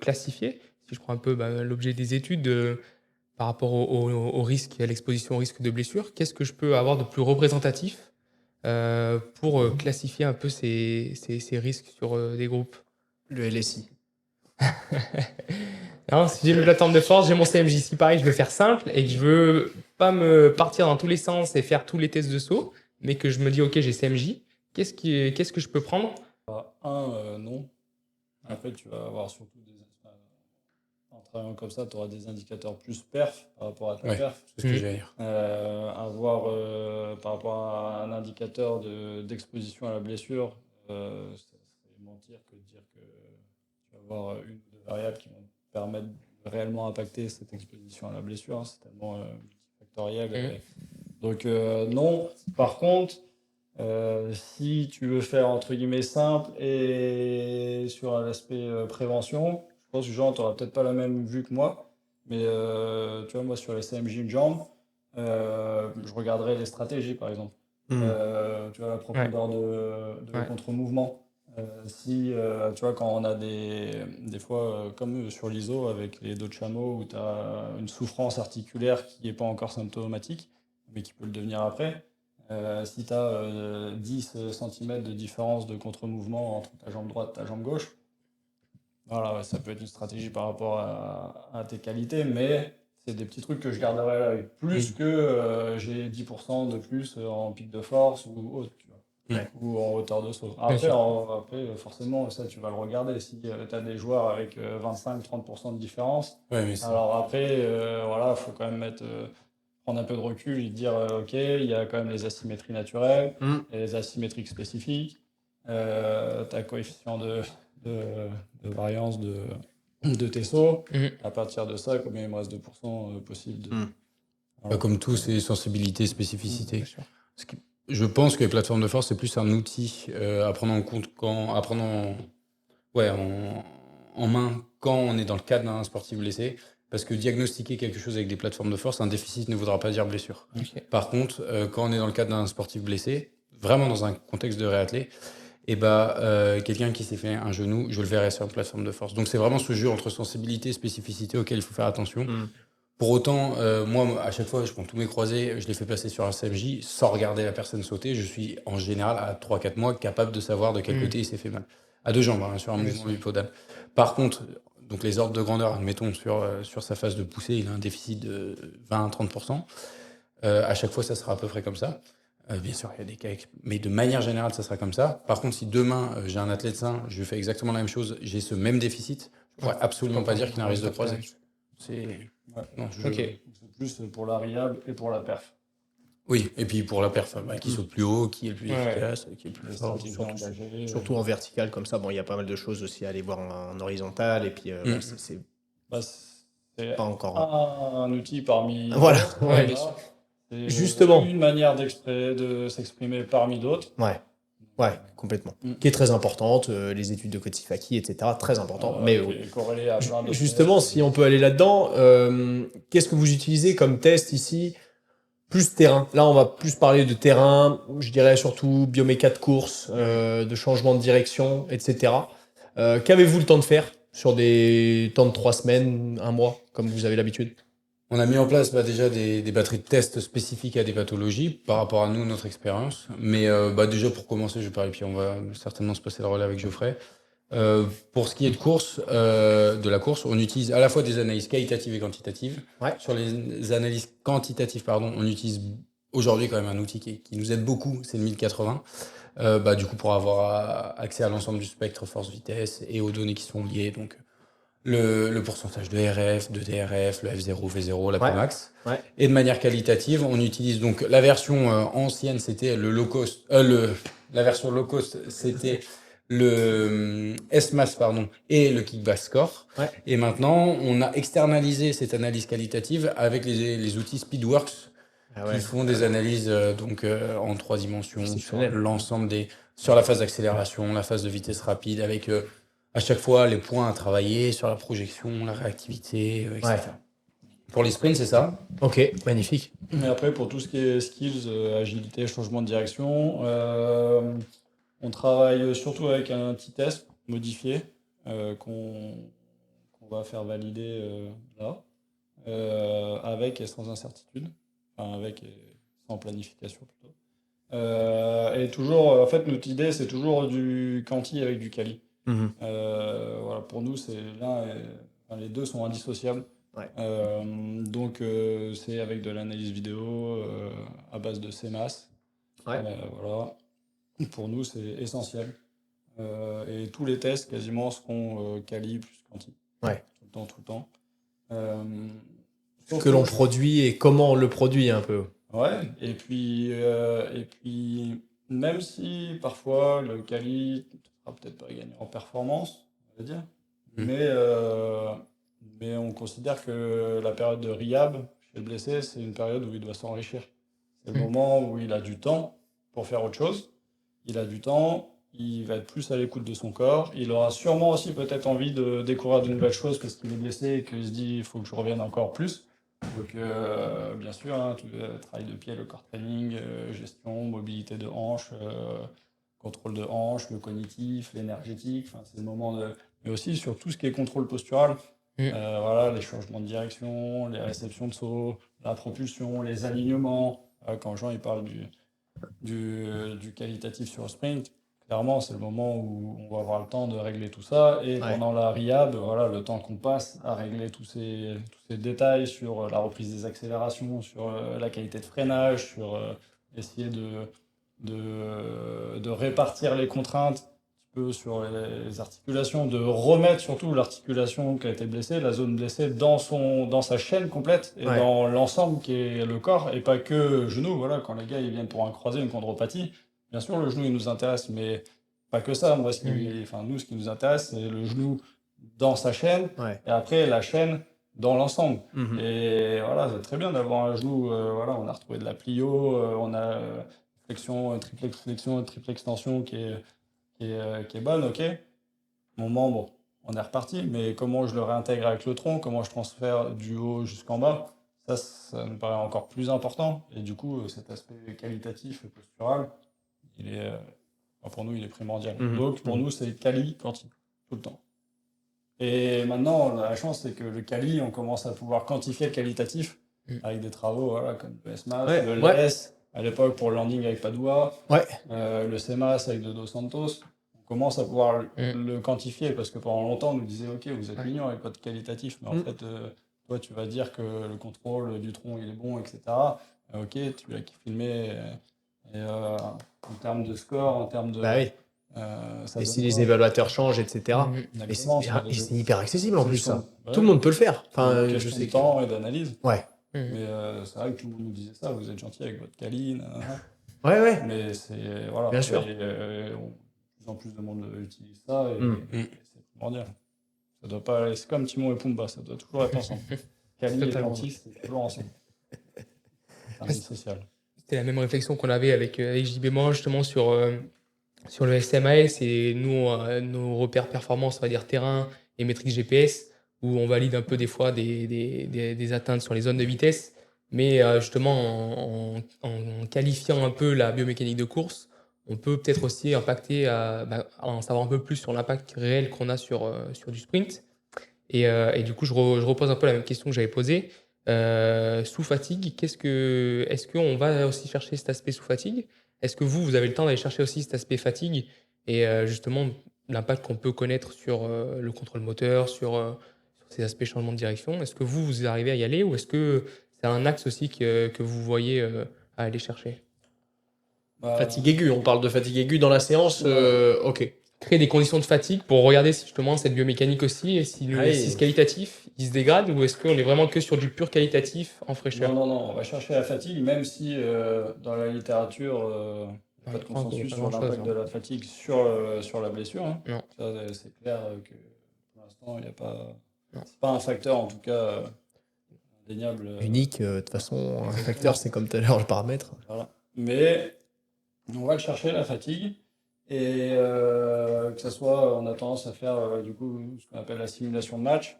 C: classifier? Si je prends un peu l'objet des études par rapport au risque, à l'exposition au risque de blessure, qu'est-ce que je peux avoir de plus représentatif pour classifier un peu ces risques sur des groupes?
A: Le LSI.
C: Non, si j'ai mes plateformes de force, j'ai mon CMJ. Si pareil, je veux faire simple et que je veux pas me partir dans tous les sens et faire tous les tests de saut, mais que je me dis, OK, j'ai CMJ, qu'est-ce que je peux prendre?
B: Non. Après, tu vas avoir surtout en travaillant comme ça, tu auras des indicateurs plus perf par rapport à ta
D: Ouais,
B: perf.
D: c'est ce que j'allais dire.
B: Par rapport à un indicateur d'exposition à la blessure, ça serait mentir que de dire que tu vas avoir une ou deux variables qui vont te permettre de réellement impacter cette exposition à la blessure. Hein. C'est tellement multifactoriel. Donc non. Par contre, si tu veux faire entre guillemets simple et sur l'aspect prévention, je pense que Jean, tu n'auras peut-être pas la même vue que moi, mais tu vois, moi sur les CMJ une jambe, je regarderai les stratégies par exemple. Tu vois, la profondeur de contre-mouvement. Si tu vois, quand on a des fois, comme sur l'ISO avec les dos de chameau, où tu as une souffrance articulaire qui n'est pas encore symptomatique, mais qui peut le devenir après. Si tu as 10 cm de différence de contre-mouvement entre ta jambe droite et ta jambe gauche, voilà, ouais, ça peut être une stratégie par rapport à tes qualités, mais c'est des petits trucs que je garderai à l'œil. Plus que j'ai 10% de plus en pic de force ou autre, tu vois, ou en hauteur de saut. Après, forcément, ça, tu vas le regarder. Si tu as des joueurs avec 25-30% de différence, alors après, voilà, il faut quand même prendre un peu de recul et dire ok, il y a quand même les asymétries naturelles et les asymétriques spécifiques. Ta coefficient de variance de tes sauts. À partir de ça, combien il me reste de pourcents possible de...
D: Voilà. Comme tout, c'est sensibilité, spécificité. Je pense que les plateformes de force, c'est plus un outil à prendre en compte en main quand on est dans le cadre d'un sportif blessé. Parce que diagnostiquer quelque chose avec des plateformes de force, un déficit ne voudra pas dire blessure. Par contre, quand on est dans le cadre d'un sportif blessé, vraiment dans un contexte de réathlé, quelqu'un qui s'est fait un genou, je le verrai sur une plateforme de force. Donc c'est vraiment ce jeu entre sensibilité et spécificité auquel il faut faire attention. Pour autant, moi, à chaque fois, je prends tous mes croisés, je les fais passer sur un CMJ sans regarder la personne sauter. Je suis en général à 3-4 mois capable de savoir de quel côté il s'est fait mal. À deux jambes, sur un mouvement bipodal. Par contre, donc les ordres de grandeur, admettons, sur sa phase de poussée, il a un déficit de 20-30%. À chaque fois, ça sera à peu près comme ça. Bien sûr, il y a des cas, mais de manière générale, ça sera comme ça. Par contre, si demain, j'ai un athlète sain, je fais exactement la même chose, j'ai ce même déficit, je pourrais absolument pas dire qu'il y a un risque de croiser.
B: C'est plus pour la variable et pour la perf.
D: Oui, et puis pour la perf, qui saute plus haut, qui est le plus efficace, qui est le plus fort.
A: Surtout en vertical, comme ça, bon, il y a pas mal de choses aussi à aller voir en horizontal, et puis c'est pas encore
B: un outil parmi...
A: Voilà.
B: C'est
A: justement
B: une manière de s'exprimer parmi d'autres.
A: Ouais, complètement. Qui est très importante, les études de Kotifaki, etc. Très important. Mais
B: corrélé à plein d'autres
A: justement,
B: tests.
A: si on peut aller là-dedans, qu'est-ce que vous utilisez comme test ici? Plus terrain. Là, on va plus parler de terrain, je dirais surtout bioméca de course, de changement de direction, etc. Qu'avez-vous le temps de faire sur des temps de 3 semaines, 1 mois, comme vous avez l'habitude?
D: On a mis en place déjà des batteries de tests spécifiques à des pathologies par rapport à nous, notre expérience. Mais déjà pour commencer, je vais parler, puis on va certainement se passer le relais avec Geoffrey. Pour ce qui est de la course, on utilise à la fois des analyses qualitatives et quantitatives. Sur les analyses quantitatives, on utilise aujourd'hui quand même un outil qui nous aide beaucoup, c'est le 1080. Du coup, pour avoir accès à l'ensemble du spectre force-vitesse et aux données qui sont liées, donc le pourcentage de RF, de DRF, le F0, V0, la Pmax. Et de manière qualitative, on utilise donc la version ancienne, c'était le low cost, la version low cost, c'était le SMAS, et le Kickback Score. Et maintenant, on a externalisé cette analyse qualitative avec les outils Speedworks, qui font des analyses en 3 dimensions sur l'ensemble sur la phase d'accélération, la phase de vitesse rapide, avec à chaque fois les points à travailler sur la projection, la réactivité, etc.
A: Ouais.
D: Pour les sprints, c'est ça.
A: Ok, magnifique.
B: Et après, pour tout ce qui est skills, agilité, changement de direction, on travaille surtout avec un petit test modifié qu'on va faire valider là, avec et sans incertitude, enfin avec et sans planification plutôt. Et toujours, en fait, notre idée, c'est toujours du quanti avec du quali.
A: Mhm.
B: Voilà, pour nous, c'est enfin, les deux sont indissociables.
A: Ouais.
B: Donc, c'est avec de l'analyse vidéo à base de CMAS.
A: Ouais.
B: Voilà. Pour nous, c'est essentiel. Et tous les tests quasiment seront quali plus quanti.
A: Ouais.
B: Tout le temps.
A: Ce que l'on produit et comment on le produit un peu.
B: Ouais, et puis même si parfois le quali ne sera peut-être pas gagné en performance, on va dire, mais on considère que la période de rehab chez le blessé, c'est une période où il doit s'enrichir. C'est le moment où il a du temps pour faire autre chose. Il a du temps, il va être plus à l'écoute de son corps. Il aura sûrement aussi peut-être envie de découvrir de nouvelles choses parce qu'il est blessé et qu'il se dit il faut que je revienne encore plus. Donc, bien sûr, hein, tout le travail de pied, le core training, gestion, mobilité de hanche, contrôle de hanche, le cognitif, l'énergétique. Enfin, c'est le moment de. Mais aussi sur tout ce qui est contrôle postural. Voilà, les changements de direction, les réceptions de saut, la propulsion, les alignements. Quand Jean il parle du qualitatif sur le sprint, clairement, c'est le moment où on va avoir le temps de régler tout ça. Et pendant la rehab, voilà, le temps qu'on passe à régler tous ces détails sur la reprise des accélérations, sur la qualité de freinage, sur essayer de répartir les contraintes un petit peu sur les articulations, de remettre surtout l'articulation qui a été blessée, la zone blessée, dans sa chaîne complète et dans l'ensemble qui est le corps et pas que le genou. Voilà, quand les gars ils viennent pour un croisé, une chondropathie, bien sûr le genou il nous intéresse, mais pas que ça. Moi, nous, ce qui nous intéresse, c'est le genou dans sa chaîne et après la chaîne dans l'ensemble. Et voilà, c'est très bien d'avoir un genou. Voilà, on a retrouvé de la plio, on a triple flexion, triple extension qui est bonne, ok. Moment, bon, on est reparti, mais comment je le réintègre avec le tronc, comment je transfère du haut jusqu'en bas, ça me paraît encore plus important. Et du coup, cet aspect qualitatif et postural, pour nous, il est primordial. Donc, pour nous, c'est quali, quanti, tout le temps. Et maintenant, on a la chance, c'est que le quali, on commence à pouvoir quantifier le qualitatif avec des travaux voilà, comme le SMAS, le LES, à l'époque pour le landing avec Padua, le CMAS avec de Dos Santos. On commence à pouvoir le quantifier parce que pendant longtemps, on nous disait ok, vous êtes mignon avec votre qualitatif, mais en fait, toi, tu vas dire que le contrôle du tronc, il est bon, etc. Ok, tu l'as filmé. Et en termes de score, en termes de.
A: Et si les évaluateurs changent, etc. Et c'est hyper accessible en plus, ça. Tout le monde peut le faire. Enfin,
B: je sais de temps et d'analyse.
A: Ouais.
B: Mais c'est vrai que tout le monde nous disait ça, vous êtes gentil avec votre câline.
A: Ouais.
B: Mais c'est. Voilà.
A: Bien sûr.
B: De plus en plus de monde utilise ça et c'est primordial. Ça doit pas aller. C'est comme Timon et Pumba, ça doit toujours être ensemble. Câline et quantif, c'est toujours ensemble. C'est indissociable.
C: C'était la même réflexion qu'on avait avec JB Morin justement sur le SMAS et nous, nos repères performance, on va dire terrain et métriques GPS, où on valide un peu des fois des atteintes sur les zones de vitesse, mais justement en qualifiant un peu la biomécanique de course, on peut peut-être aussi impacter, en savoir un peu plus sur l'impact réel qu'on a sur du sprint. Et du coup, je repose un peu la même question que j'avais posée. Sous fatigue, est-ce qu'on va aussi chercher cet aspect sous fatigue? Est-ce que vous avez le temps d'aller chercher aussi cet aspect fatigue et justement l'impact qu'on peut connaître sur le contrôle moteur, sur ces aspects changement de direction? Est-ce que vous arrivez à y aller ou est-ce que c'est un axe aussi que vous voyez à aller chercher?
A: Fatigue aiguë, on parle de fatigue aiguë dans la séance, ok.
C: Créer des conditions de fatigue pour regarder si justement cette biomécanique aussi et si ce qualitatif il se dégrade ou est-ce qu'on est vraiment que sur du pur qualitatif en fraîcheur?
B: Non, on va chercher la fatigue, même si dans la littérature, il n'y a pas de consensus sur l'impact de la fatigue sur la blessure. Hein.
C: Non.
B: Ça, c'est clair que pour l'instant, il n'y a pas. C'est pas un facteur en tout cas indéniable.
A: Unique, de toute façon, un facteur, c'est comme tout à l'heure le paramètre.
B: Voilà. Mais on va le chercher, la fatigue. Et que ce soit, on a tendance à faire du coup ce qu'on appelle la simulation de match.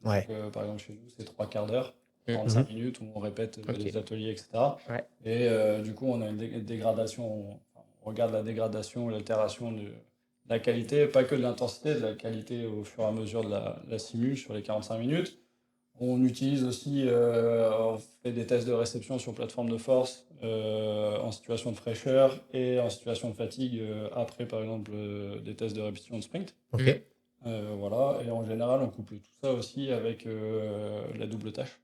A: Ouais.
B: Donc, par exemple, chez nous, c'est 3/4 d'heure,
C: Mhm.
B: 45 minutes où on répète
C: Ok.
B: des ateliers, etc.
C: Ouais.
B: Et du coup, on a une dégradation, on regarde la dégradation, l'altération de la qualité, pas que de l'intensité, de la qualité au fur et à mesure de la simu sur les 45 minutes. On utilise aussi, on fait des tests de réception sur plateforme de force en situation de fraîcheur et en situation de fatigue après, par exemple, des tests de répétition de sprint.
A: Ok.
B: Voilà, et en général, on couple tout ça aussi avec la double tâche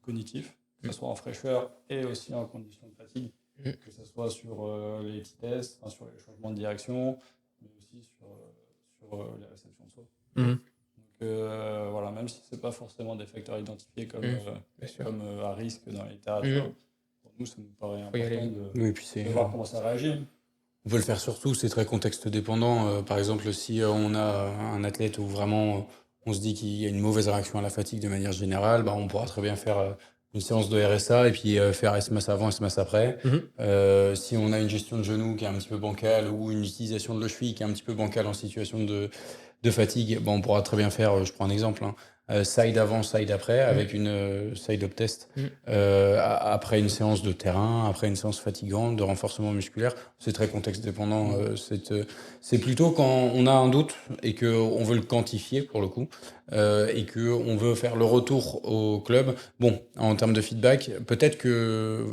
B: cognitive, que ce soit en fraîcheur et aussi en condition de fatigue,
C: Mm.
B: que ce soit sur les petits tests, enfin, sur les changements de direction, mais aussi sur les réceptions de saut.
A: Mhm.
B: Donc voilà, même si c'est pas forcément des facteurs identifiés comme,
C: Bien sûr.
B: comme à risque dans la littérature, pour nous, ça nous paraît
C: Faut y aller.
B: important
D: Oui, et puis c'est.
B: de voir comment ça réagit.
D: On peut le faire surtout, c'est très contexte dépendant. Par exemple, si on a un athlète où vraiment on se dit qu'il y a une mauvaise réaction à la fatigue de manière générale, bah, on pourra très bien faire une séance de RSA et puis faire S-mass avant, S-mass après.
A: Mhm.
D: Si on a une gestion de genou qui est un petit peu bancale ou une utilisation de la cheville qui est un petit peu bancale en situation de fatigue, bah, on pourra très bien faire, je prends un exemple, hein, side avant, side après, avec une side-up test.
C: Mm.
D: Après une séance de terrain, après une séance fatigante de renforcement musculaire, c'est très contexte dépendant. C'est plutôt quand on a un doute et qu'on veut le quantifier pour le coup, et qu'on veut faire le retour au club. Bon, en termes de feedback, peut-être que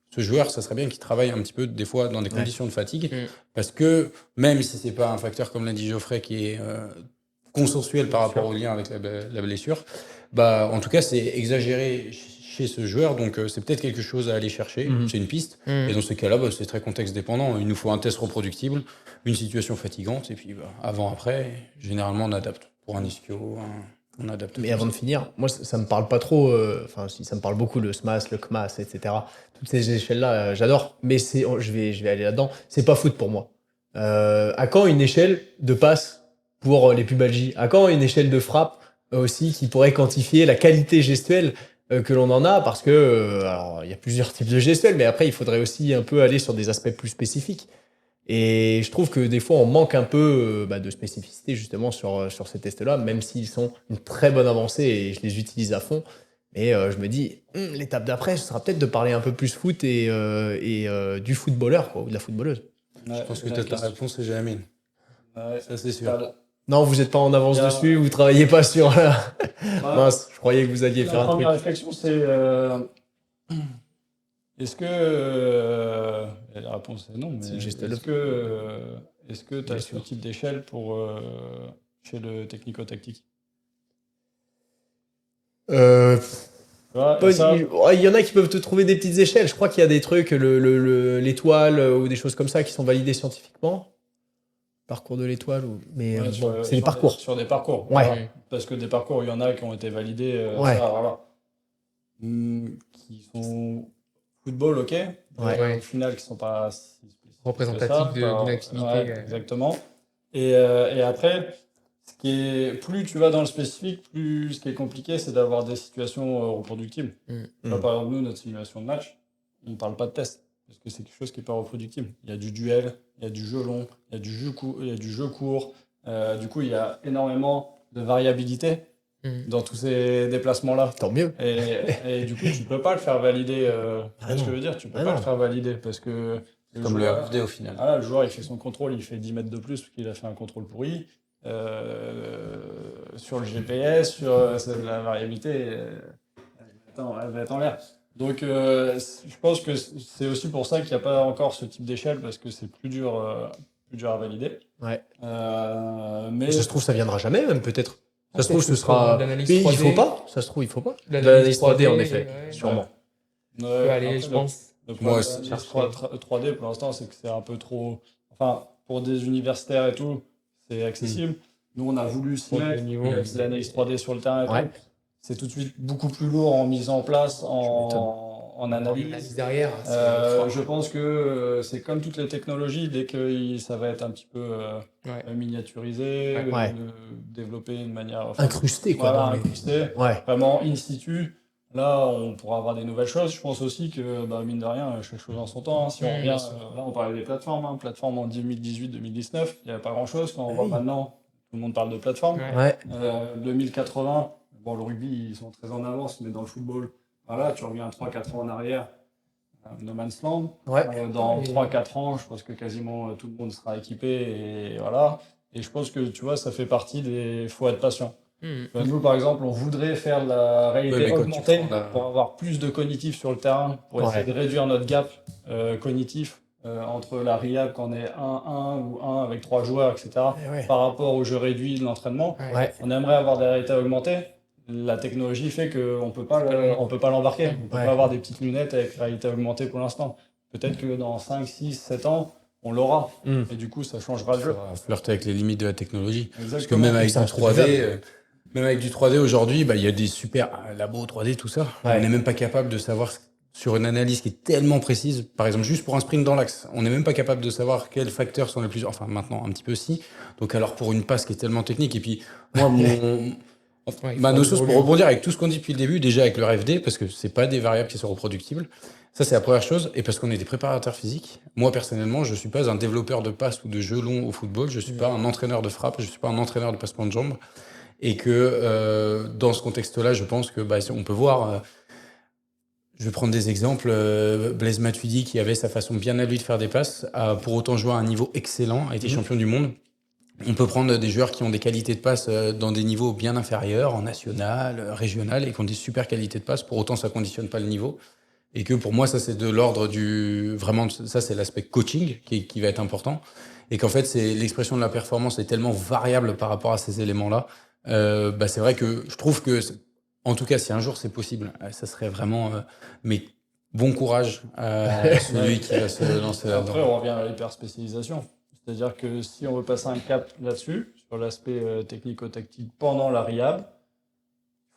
D: ce joueur, ça serait bien qu'il travaille un petit peu des fois dans des conditions de fatigue,
C: Mm.
D: parce que même si c'est pas un facteur comme l'a dit Geoffrey qui est consensuel par rapport au lien avec la blessure, bah en tout cas c'est exagéré chez ce joueur, donc c'est peut-être quelque chose à aller chercher,
A: Mhm.
D: c'est une piste.
C: Mm.
D: Et dans ce cas-là, bah, c'est très contexte dépendant. Il nous faut un test reproductible, une situation fatigante, et puis bah, avant, après, généralement on adapte. Pour un ischio, on adapte.
A: Mais
D: comme
A: avant
D: ça.
A: de finir, moi, ça me parle pas trop. Enfin, si, ça me parle beaucoup, le SMAS, le CMAS, etc. Toutes ces échelles-là, j'adore. Mais je vais aller là-dedans. C'est pas foot pour moi. À quand une échelle de passe pour les pubalgies? À quand une échelle de frappe aussi qui pourrait quantifier la qualité gestuelle que l'on en a? Parce que, alors, il y a plusieurs types de gestuels, mais après, il faudrait aussi un peu aller sur des aspects plus spécifiques. Et je trouve que des fois, on manque un peu de spécificité justement sur ces tests-là, même s'ils sont une très bonne avancée et je les utilise à fond. Mais je me dis, l'étape d'après, ce sera peut-être de parler un peu plus foot et du footballeur, quoi, ou de la footballeuse.
D: Je pense que peut-être la réponse est j'ai la mienne.
B: Ouais,
D: Ça, c'est sûr.
A: Non, vous n'êtes pas en avance
B: Il y a-
A: dessus, vous travaillez pas sur la... Mince, je croyais que vous alliez
B: La
A: faire un truc.
B: première réflexion, c'est est-ce que et la réponse est non, mais
A: C'est le geste
B: est-ce que tu as
A: Bien
B: ce
A: sûr.
B: type d'échelle pour chez le technico-tactique?
A: Euh,
B: Tu vois,
A: Pas-
B: et ça,
A: il y en a qui peuvent te trouver des petites échelles. Je crois qu'il y a des trucs, l'étoile ou des choses comme ça qui sont validées scientifiquement. Parcours de l'étoile, mais
B: ouais,
A: bon, c'est les parcours.
B: Sur des parcours.
A: Ouais.
B: Voilà. Parce que des parcours, il y en a qui ont été validés,
A: Ouais.
B: ça, voilà. Qui sont football, ok.
C: Ouais.
B: Au final, qui sont pas si spécifiques que
C: Représentatif
B: ça.
C: d'une activité.
B: Ouais, exactement. Et après, ce qui est, plus tu vas dans le spécifique, plus ce qui est compliqué, c'est d'avoir des situations reproductibles. Tu vois, par exemple, nous, notre simulation de match, on ne parle pas de test, parce que c'est quelque chose qui n'est pas reproductible. Il y a du duel, il y a du jeu long, il y a du jeu court. Du coup, il y a énormément de variabilité dans tous ces déplacements-là.
A: Tant mieux.
B: Et du coup, tu ne peux pas le faire valider. Tu vois ce que
A: non.
B: je veux dire? Tu peux
A: Ah
B: pas
A: non.
B: le faire valider, parce que
D: Comme le
B: joueur-
D: RFD au final.
B: voilà, le joueur, il fait son contrôle, il fait 10 mètres de plus parce qu'il a fait un contrôle pourri. Sur le GPS, sur la variabilité, elle va être en l'air. Donc, je pense que c'est aussi pour ça qu'il n'y a pas encore ce type d'échelle, parce que c'est plus dur à valider.
A: Ouais.
B: Mais
A: Ça se trouve, ça viendra jamais, même peut-être. Ça se
C: Peut-être
A: trouve, ce
C: que
A: sera.
C: pour l'analyse
A: Mais il
C: 3D,
A: faut pas. Ça se trouve, il faut pas.
C: l'analyse
A: 3D, en
C: 3D,
A: effet,
C: ouais.
A: sûrement.
C: peut aller, je pense.
B: Le
D: Moi,
B: problème de l'analyse 3D pour l'instant, c'est que c'est un peu trop. Enfin, pour des universitaires et tout, c'est accessible. Nous, on a voulu s'y
C: Pour le
B: mettre,
C: niveau,
B: avec l'analyse 3D sur le terrain et
A: Ouais.
B: tout. C'est tout de suite beaucoup plus lourd en mise en place,
A: m'étonne.
B: en analyse.
C: L'analyse derrière.
B: Je pense que c'est comme toutes les technologies, dès que ça va être un petit peu
C: Ouais.
B: miniaturisé,
A: Ouais.
B: développé de manière
A: Incrusté, quoi.
B: voilà,
A: dans les-
B: incrusté,
A: Ouais.
B: vraiment in situ, Là, on pourra avoir des nouvelles choses. Je pense aussi que, mine de rien, chaque chose en son temps, hein. Si on revient, là, on parlait des plateformes, hein. Plateformes en 2018-2019, il n'y avait pas grand-chose. Quand on voit maintenant, tout le monde parle de plateformes.
A: Ouais.
B: 2080, bon, le rugby, ils sont très en avance, mais dans le football, voilà, tu reviens 3-4 ans en arrière, No Man's Land.
A: Ouais.
B: Dans 3-4 ans, je pense que quasiment tout le monde sera équipé et voilà. Et je pense que, tu vois, ça fait partie des... faut être patient. Nous, par exemple, on voudrait faire de la réalité
D: mais quand tu
B: augmentée
D: prends la-
B: pour avoir plus de cognitif sur le terrain, pour essayer de réduire notre gap cognitif entre la RIAB quand on est 1-1 ou 1 avec 3 joueurs, etc. Par rapport au jeu réduit de l'entraînement.
A: Ouais.
B: On aimerait avoir des réalités augmentées. La technologie fait qu'on peut pas l'embarquer. On peut pas avoir des petites lunettes avec réalité augmentée pour l'instant. Peut-être que dans 5, 6, 7 ans, on l'aura. Et du coup, ça changera le jeu.
D: On va flirter avec les limites de la technologie.
B: Exactement.
D: Parce que même avec
A: Ça
D: du
A: reste
D: 3D, même avec du 3D aujourd'hui, il y a des super labos 3D, tout ça.
A: Ouais.
D: On n'est même pas capable de savoir sur une analyse qui est tellement précise, par exemple juste pour un sprint dans l'axe, on n'est même pas capable de savoir quels facteurs sont les plus... Enfin maintenant un petit peu si. Donc alors pour une passe qui est tellement technique, et puis moi ma notion pour rebondir avec tout ce qu'on dit depuis le début, déjà avec le RFD, parce que c'est pas des variables qui sont reproductibles. Ça, c'est la première chose. Et parce qu'on est des préparateurs physiques. Moi, personnellement, je suis pas un développeur de passes ou de jeux longs au football. Je suis pas un entraîneur de frappe. Je suis pas un entraîneur de passement de jambes. Et que dans ce contexte-là, je pense que on peut voir. Je vais prendre des exemples. Blaise Matuidi, qui avait sa façon bien à lui de faire des passes, a pour autant joué à un niveau excellent, a été champion du monde. On peut prendre des joueurs qui ont des qualités de passe dans des niveaux bien inférieurs, en national, régional, et qui ont des super qualités de passe. Pour autant, ça conditionne pas le niveau. Et que pour moi, ça, c'est de l'ordre du... Vraiment, ça, c'est l'aspect coaching qui va être important. Et qu'en fait, c'est l'expression de la performance est tellement variable par rapport à ces éléments-là. C'est vrai que je trouve que, en tout cas, si un jour c'est possible, ça serait vraiment... mais bon courage à celui qui va se lancer là-dedans.
B: Après, on revient à l'hyper-spécialisation. C'est-à-dire que si on veut passer un cap là-dessus, sur l'aspect technico-tactique pendant la RIAB,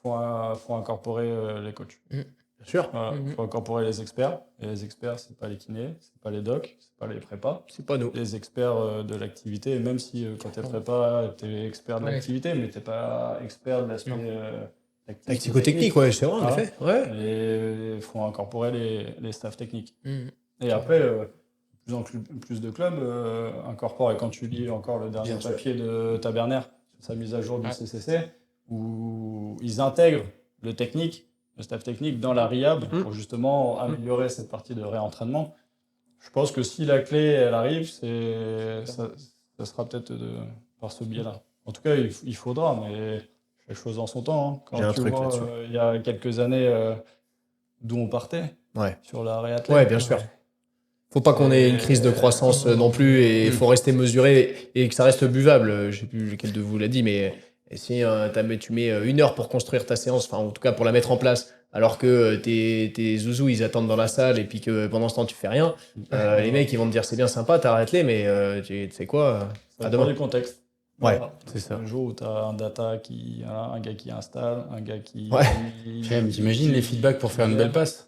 B: il faut incorporer les coachs.
A: Bien sûr.
B: Il faut incorporer les experts. Et les experts, c'est pas les kinés, c'est pas les docs, c'est pas les prépas.
A: C'est pas nous.
B: Les experts de l'activité, même si quand t'es prépa, t'es expert de l'activité, mais t'es pas expert de l'aspect
A: Tactico-technique, ouais, c'est vrai, en effet. Ouais.
B: Et il faut incorporer les staffs techniques. Et après, plus de clubs incorporent. Et quand tu lis encore le dernier papier de Taberner sur sa mise à jour du CCC, où ils intègrent le staff technique dans la RIAB pour justement améliorer cette partie de réentraînement. Je pense que si la clé elle arrive, ça sera peut-être par ce biais-là. En tout cas, il faudra, mais chaque chose en son temps. Hein. Quand tu vois, il y a quelques années d'où on partait sur la réathlète.
A: Ouais, bien sûr. Faut pas qu'on ait une crise de croissance non plus, et il faut rester mesuré et que ça reste buvable. Je sais plus lequel de vous l'a dit, mais si tu mets 1 heure pour construire ta séance, enfin en tout cas pour la mettre en place, alors que tes zouzous ils attendent dans la salle et puis que pendant ce temps tu fais rien, les mecs ils vont te dire c'est bien sympa, t'arrêtes-les, mais tu sais quoi,
B: ça dépend du contexte.
A: Ouais,
B: voilà.
A: c'est ça.
B: Un jour où tu as un gars qui installe, un gars qui...
D: T'imagines les feedbacks pour faire une belle passe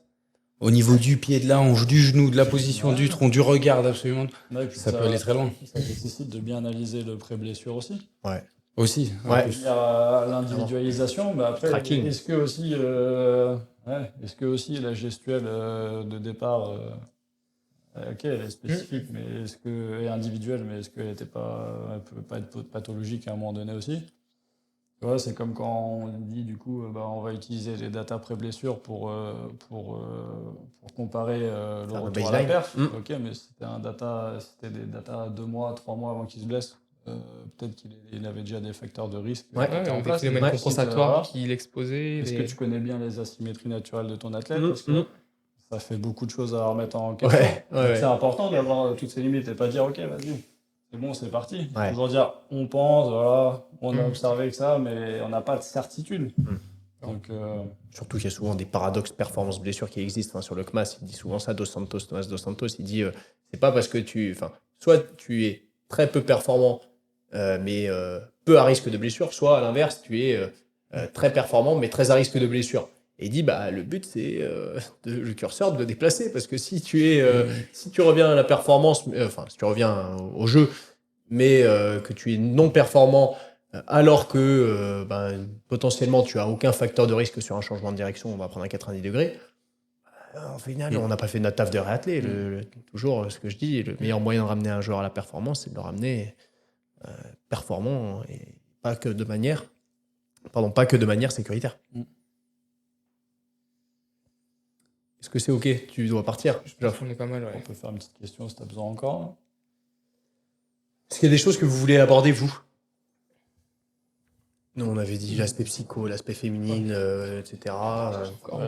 D: au niveau du pied, de la hanche, du genou, de la position du tronc, du regard, absolument. Ça peut aller très loin.
B: Ça nécessite de bien analyser le pré-blessure aussi.
A: Ouais.
D: Aussi.
A: Ouais.
B: Il y a l'individualisation, mais après,
A: Tracking.
B: est-ce que aussi la gestuelle de départ, ok, elle est spécifique, mais et individuelle, mais est-ce qu'elle peut pas être pathologique à un moment donné aussi? Tu vois, c'est comme quand on dit du coup, on va utiliser les datas pré-blessure pour comparer le retour à la perf. Ok, mais c'était des datas 2 mois, 3 mois avant qu'il se blesse. Peut-être qu'il avait déjà des facteurs de risque.
C: Des phénomènes compensatoires qui l'exposaient.
B: Est-ce que tu connais bien les asymétries naturelles de ton athlète? Parce que ça fait beaucoup de choses à remettre en question. C'est important d'avoir toutes ces limites et pas dire ok, vas-y, c'est bon, c'est parti. Toujours dire on pense, voilà, on a observé que ça, mais on n'a pas de certitude. Donc,
A: surtout qu'il y a souvent des paradoxes performance-blessure qui existent. Enfin, sur le CMAS, il dit souvent ça, Thomas Dos Santos, il dit c'est pas parce que soit tu es très peu performant, mais peu à risque de blessure, soit à l'inverse, tu es très performant, mais très à risque de blessure. Et il dit, le but, c'est le curseur de le déplacer, parce que si tu reviens à la performance, si tu reviens au jeu, mais que tu es non performant alors que potentiellement tu as aucun facteur de risque sur un changement de direction, on va prendre un 90 degrés. Au final, on n'a pas fait notre taf de réathlé. Toujours ce que je dis, le meilleur moyen de ramener un joueur à la performance, c'est de le ramener performant et pas que de manière sécuritaire. Est-ce que c'est OK? Tu dois partir.
C: Je pense qu'on est pas mal,
B: On
C: ouais.
B: peut faire une petite question si tu as besoin encore.
A: Est-ce qu'il y a des choses que vous voulez aborder, vous? Nous, on avait dit l'aspect psycho, l'aspect féminine, etc.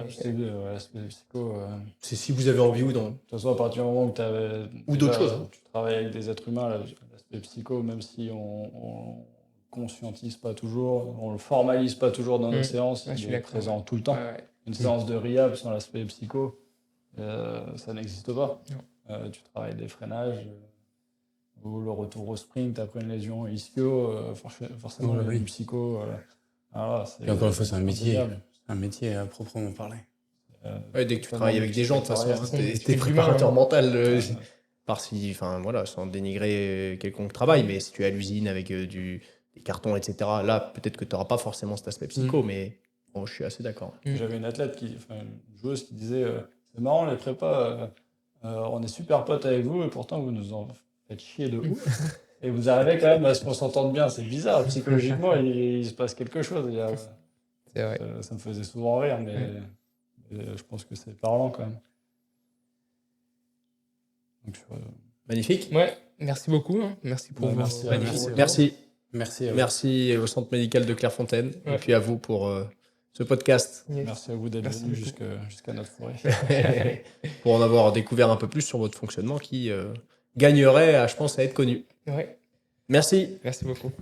B: L'aspect psycho.
A: C'est si vous avez envie ou non.
B: De toute façon, à partir du moment où
A: Ou d'autres choses.
B: tu travailles avec des êtres humains, l'aspect psycho, même si on conscientise pas toujours, on le formalise pas toujours dans nos séances,
C: Ouais, je suis
B: il est
C: d'accord.
B: présent tout le temps.
C: Ouais.
B: Une séance de rehab sans l'aspect psycho, ça n'existe pas. Tu travailles des freinages ou le retour au sprint après une lésion ischio, forcément
D: Oui.
B: du psycho.
D: Et encore une fois, c'est un métier.
B: indéniable.
D: C'est un métier à proprement parler.
A: Ouais, dès que tu travailles avec des gens, de toute façon,
B: Ouais,
A: t'es
C: tu fais
A: préparateur
C: du mal,
A: mental. Sans dénigrer quelconque travail, mais si tu es à l'usine avec des cartons, etc., là, peut-être que tu n'auras pas forcément cet aspect psycho, mais bon, je suis assez d'accord.
B: J'avais une une joueuse qui disait c'est marrant les prépas, on est super potes avec vous et pourtant vous nous en faites chier de ouf. Et vous arrivez quand même à ce qu'on s'entende bien, c'est bizarre. Psychologiquement, il se passe quelque chose.
C: C'est vrai.
B: Ça me faisait souvent rire, mais je pense que c'est parlant quand même. Donc,
A: Magnifique.
C: Ouais, merci beaucoup. Hein. Merci pour vos
B: merci à
C: magnifiques
B: vous.
C: retours.
A: Merci.
D: Merci à vous.
A: Merci au Centre médical de Clairefontaine
C: Ouais.
A: et puis à vous pour ce podcast,
C: Yes.
B: merci à vous d'être
C: Merci
B: venus
C: beaucoup.
B: jusqu'à notre forêt.
A: pour en avoir découvert un peu plus sur votre fonctionnement qui gagnerait, je pense, à être connu.
C: Ouais,
A: Merci.
C: merci beaucoup.